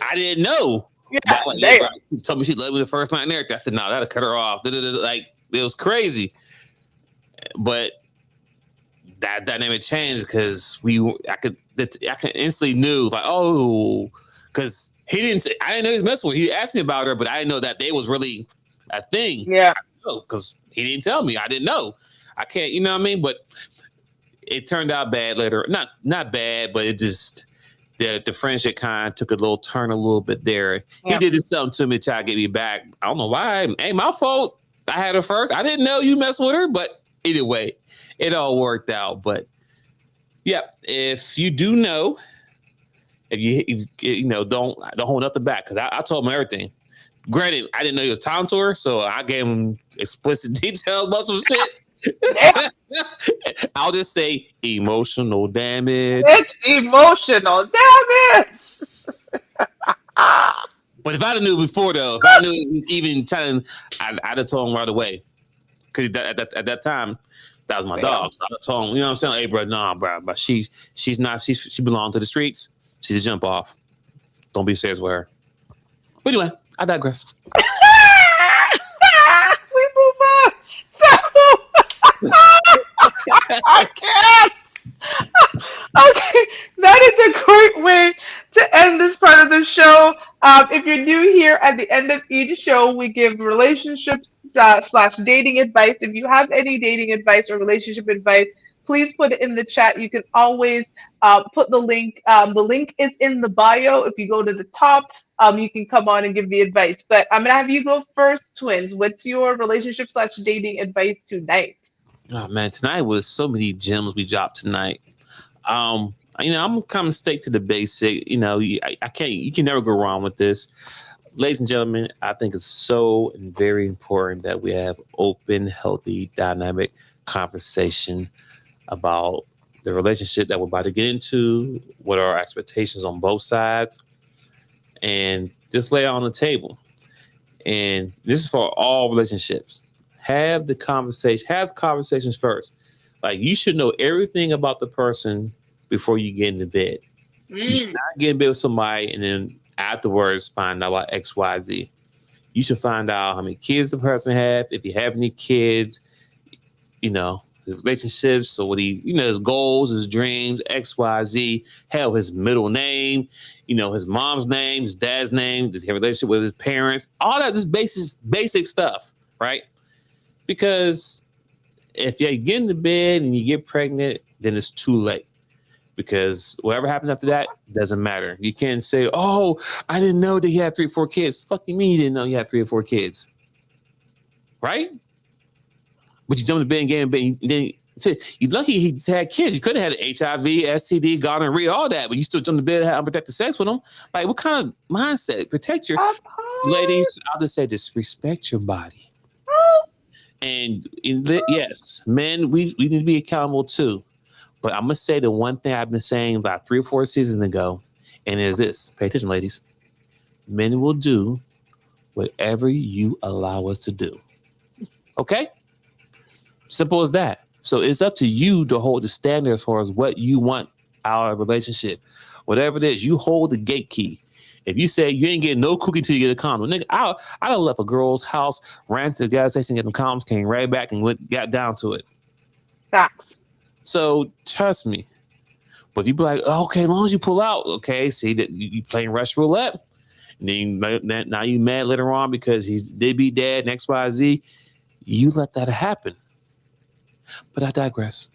I didn't know. Yeah, damn. She told me she loved me the first night and everything. I said, no, that'll cut her off. Like it was crazy, but that dynamic changed because I could instantly knew, like, oh, because I didn't know he was messing with her. He asked me about her, but I didn't know that they was really a thing. Yeah. Because he didn't tell me. I didn't know. I can't, you know what I mean? But it turned out bad later. Not bad, but it just the friendship kind of took a little turn a little bit there. Yeah. He did something to me to try to get me back. I don't know why. Ain't my fault. I had her first. I didn't know you messed with her, but either way, it all worked out. But yeah, if you do know, if you know, don't hold nothing back, because I told him everything. Granted, I didn't know he was talking to her, so I gave him explicit details about some shit. I'll just say emotional damage. It's emotional damage. But if I'd have knew before, though, if I knew he was even trying, I'd have told him right away. Because at that time, That was my Well, dog. So I told him, you know what I'm saying? Hey, bro, nah, bro, but she's not. She belongs to the streets. She's a jump off. Don't be serious with her. But anyway, I digress. we move on. So I can't. Okay, that is a great way to end this part of the show. If you're new here, at the end of each show, we give relationships slash dating advice. If you have any dating advice or relationship advice, please put it in the chat. You can always put the link. The link is in the bio. If you go to the top, you can come on and give the advice. But I'm gonna have you go first, twins. What's your relationship slash dating advice tonight? Oh man, tonight was so many gems we dropped tonight. I'm kind of stick to the basic. I can't. You can never go wrong with this, ladies and gentlemen. I think it's so very important that we have open, healthy, dynamic conversation about the relationship that we're about to get into. What are our expectations on both sides, and just lay it on the table. And this is for all relationships. Have the conversation. Have conversations first. Like you should know everything about the person before you get into bed. You should Mm, not get in bed with somebody and then afterwards find out about X, Y, Z. You should find out how many kids the person have, if you have any kids, his relationships, so what his goals, his dreams, X, Y, Z, hell, his middle name, his mom's name, his dad's name, does he have a relationship with his parents, all that, this basic stuff, right? Because if you get into bed and you get pregnant, then it's too late. Because whatever happens after that doesn't matter. You can't say, "Oh, I didn't know that he had 3 or 4 kids." Fucking me, you didn't know he had 3 or 4 kids, right? But you jumped in bed and gave him bed. And then you lucky he had kids. You could have had HIV, STD, gonorrhea, all that, but you still jumped in bed and had unprotected sex with him. Like, what kind of mindset? Protect your of course. ladies. I'll just say this: respect your body. And yes, men, we need to be accountable too. But I'm gonna say the one thing I've been saying about 3 or 4 seasons ago, and is this: pay attention, ladies. Men will do whatever you allow us to do. Okay? Simple as that. So it's up to you to hold the standard as far as what you want out of a relationship. Whatever it is, you hold the gate key. If you say you ain't getting no cookie till you get a condom, nigga, I done left a girl's house, ran to the gas station, get them condoms, came right back and got down to it. Facts. So trust me. But if you be like, oh, okay, as long as you pull out, okay, see that you playing Rush Roulette, and then now you mad later on because he did be dead and X, Y, Z. You let that happen. But I digress.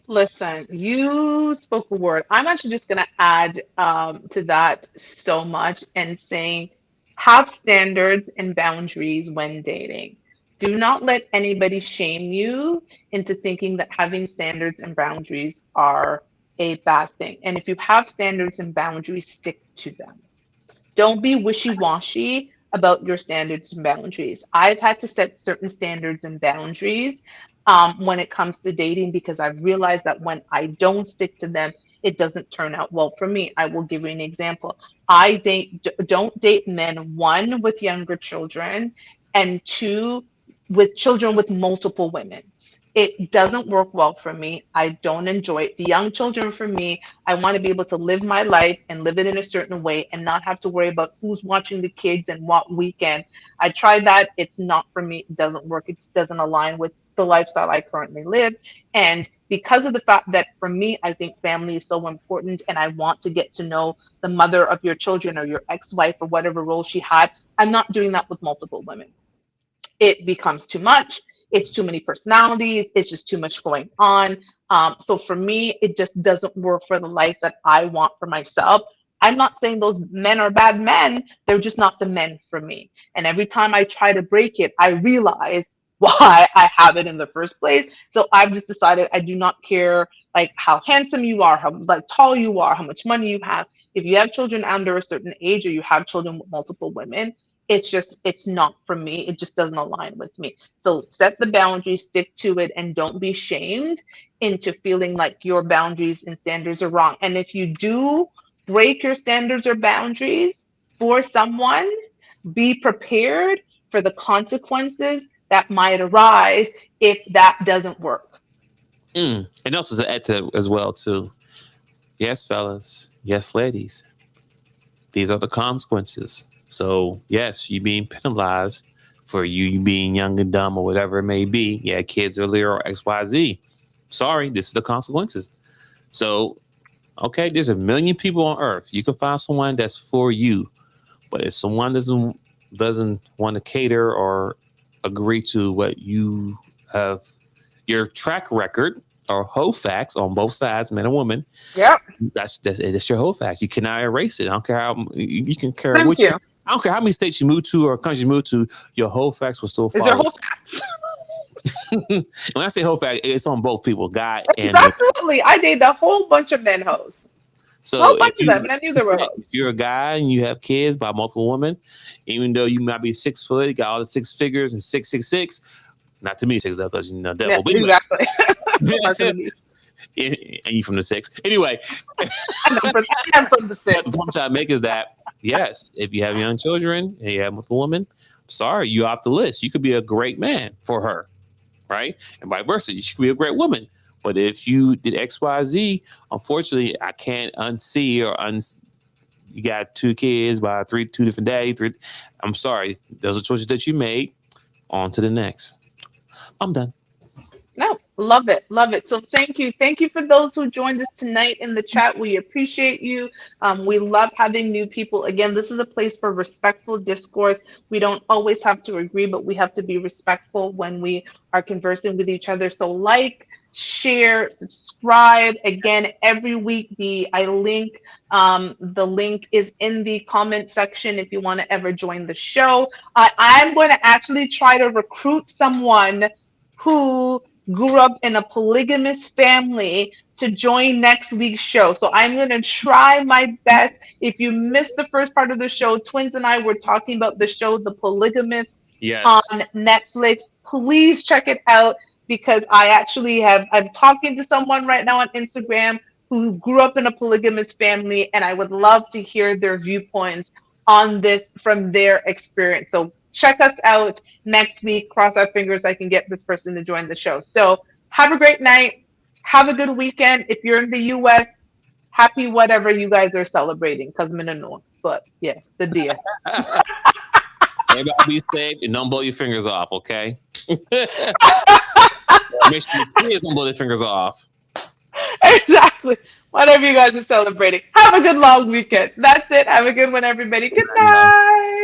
Listen, you spoke a word. I'm actually just going to add to that so much and saying have standards and boundaries when dating. Do not let anybody shame you into thinking that having standards and boundaries are a bad thing. And if you have standards and boundaries, stick to them. Don't be wishy washy about your standards and boundaries. I've had to set certain standards and boundaries when it comes to dating because I've realized that when I don't stick to them, it doesn't turn out well for me. I will give you an example. Don't date men, one, with younger children, and two, with children with multiple women. It doesn't work well for me. I don't enjoy it. The young children for me, I want to be able to live my life and live it in a certain way and not have to worry about who's watching the kids and what weekend. I tried that. It's not for me. It doesn't work. It doesn't align with the lifestyle I currently live. And because of the fact that for me, I think family is so important and I want to get to know the mother of your children or your ex wife or whatever role she had, I'm not doing that with multiple women. It becomes too much. It's too many personalities. It's just too much going on. So for me, it just doesn't work for the life that I want for myself. I'm not saying those men are bad men. They're just not the men for me. And every time I try to break it, I realize why I have it in the first place. So I've just decided I do not care like how handsome you are, how like tall you are, how much money you have. If you have children under a certain age or you have children with multiple women, it's not for me. It just doesn't align with me. So set the boundary, stick to it, and don't be shamed into feeling like your boundaries and standards are wrong. And if you do break your standards or boundaries for someone, be prepared for the consequences that might arise if that doesn't work. And also to add to as well too. Yes, fellas. Yes, ladies. These are the consequences. So yes, you being penalized for you being young and dumb or whatever it may be. Yeah, kids earlier or XYZ. Sorry, this is the consequences. So okay, there's a million people on earth. You can find someone that's for you. But if someone doesn't want to cater or agree to what you have, your track record or whole facts on both sides, men and women, Yep. that's your whole facts. You cannot erase it. I don't care how you can care Thank you. I don't care how many states you move to or countries you move to. Your whole facts will still Is your follow. whole fact? When I say whole fact, it's on both people, guy and Absolutely. I dated a whole bunch of men hoes. so A whole bunch of them, and I knew they were hoes. if you're a guy and you have kids by multiple women, even though you might be 6 foot, you got all the six figures and 666. Not to me, six though, because you know devil. Yeah, But anyway, exactly. and you from the six. Anyway, I'm from the six. the point I make is that yes, if you have young children and you have multiple women, sorry, you're off the list. You could be a great man for her, right? And vice versa. She could be a great woman. But if you did XYZ, unfortunately, I can't unsee or you got 2 kids by 2 different days. I'm sorry. Those are choices that you made. On to the next. I'm done. No, love it. Love it. So thank you. Thank you for those who joined us tonight in the chat. We appreciate you. We love having new people. Again, this is a place for respectful discourse. We don't always have to agree, but we have to be respectful when we are conversing with each other. So like, share, subscribe. Again, every week the link is in the comment section if you want to ever join the show. I'm going to actually try to recruit someone who grew up in a polygamous family to join next week's show. So I'm going to try my best. If you missed the first part of the show, Twins and I were talking about the show The Polygamist on Netflix. Please check it out, because I'm talking to someone right now on Instagram who grew up in a polygamous family, and I would love to hear their viewpoints on this from their experience. So check us out next week. Cross our fingers I can get this person to join the show. So have a great night. Have a good weekend. If you're in the US, happy whatever you guys are celebrating, because I'm in the north. But yeah, the deal. Everybody be safe and don't blow your fingers off, okay? Make sure your kids don't blow their fingers off. Exactly. Whatever you guys are celebrating. Have a good long weekend. That's it. Have a good one, everybody. Good night.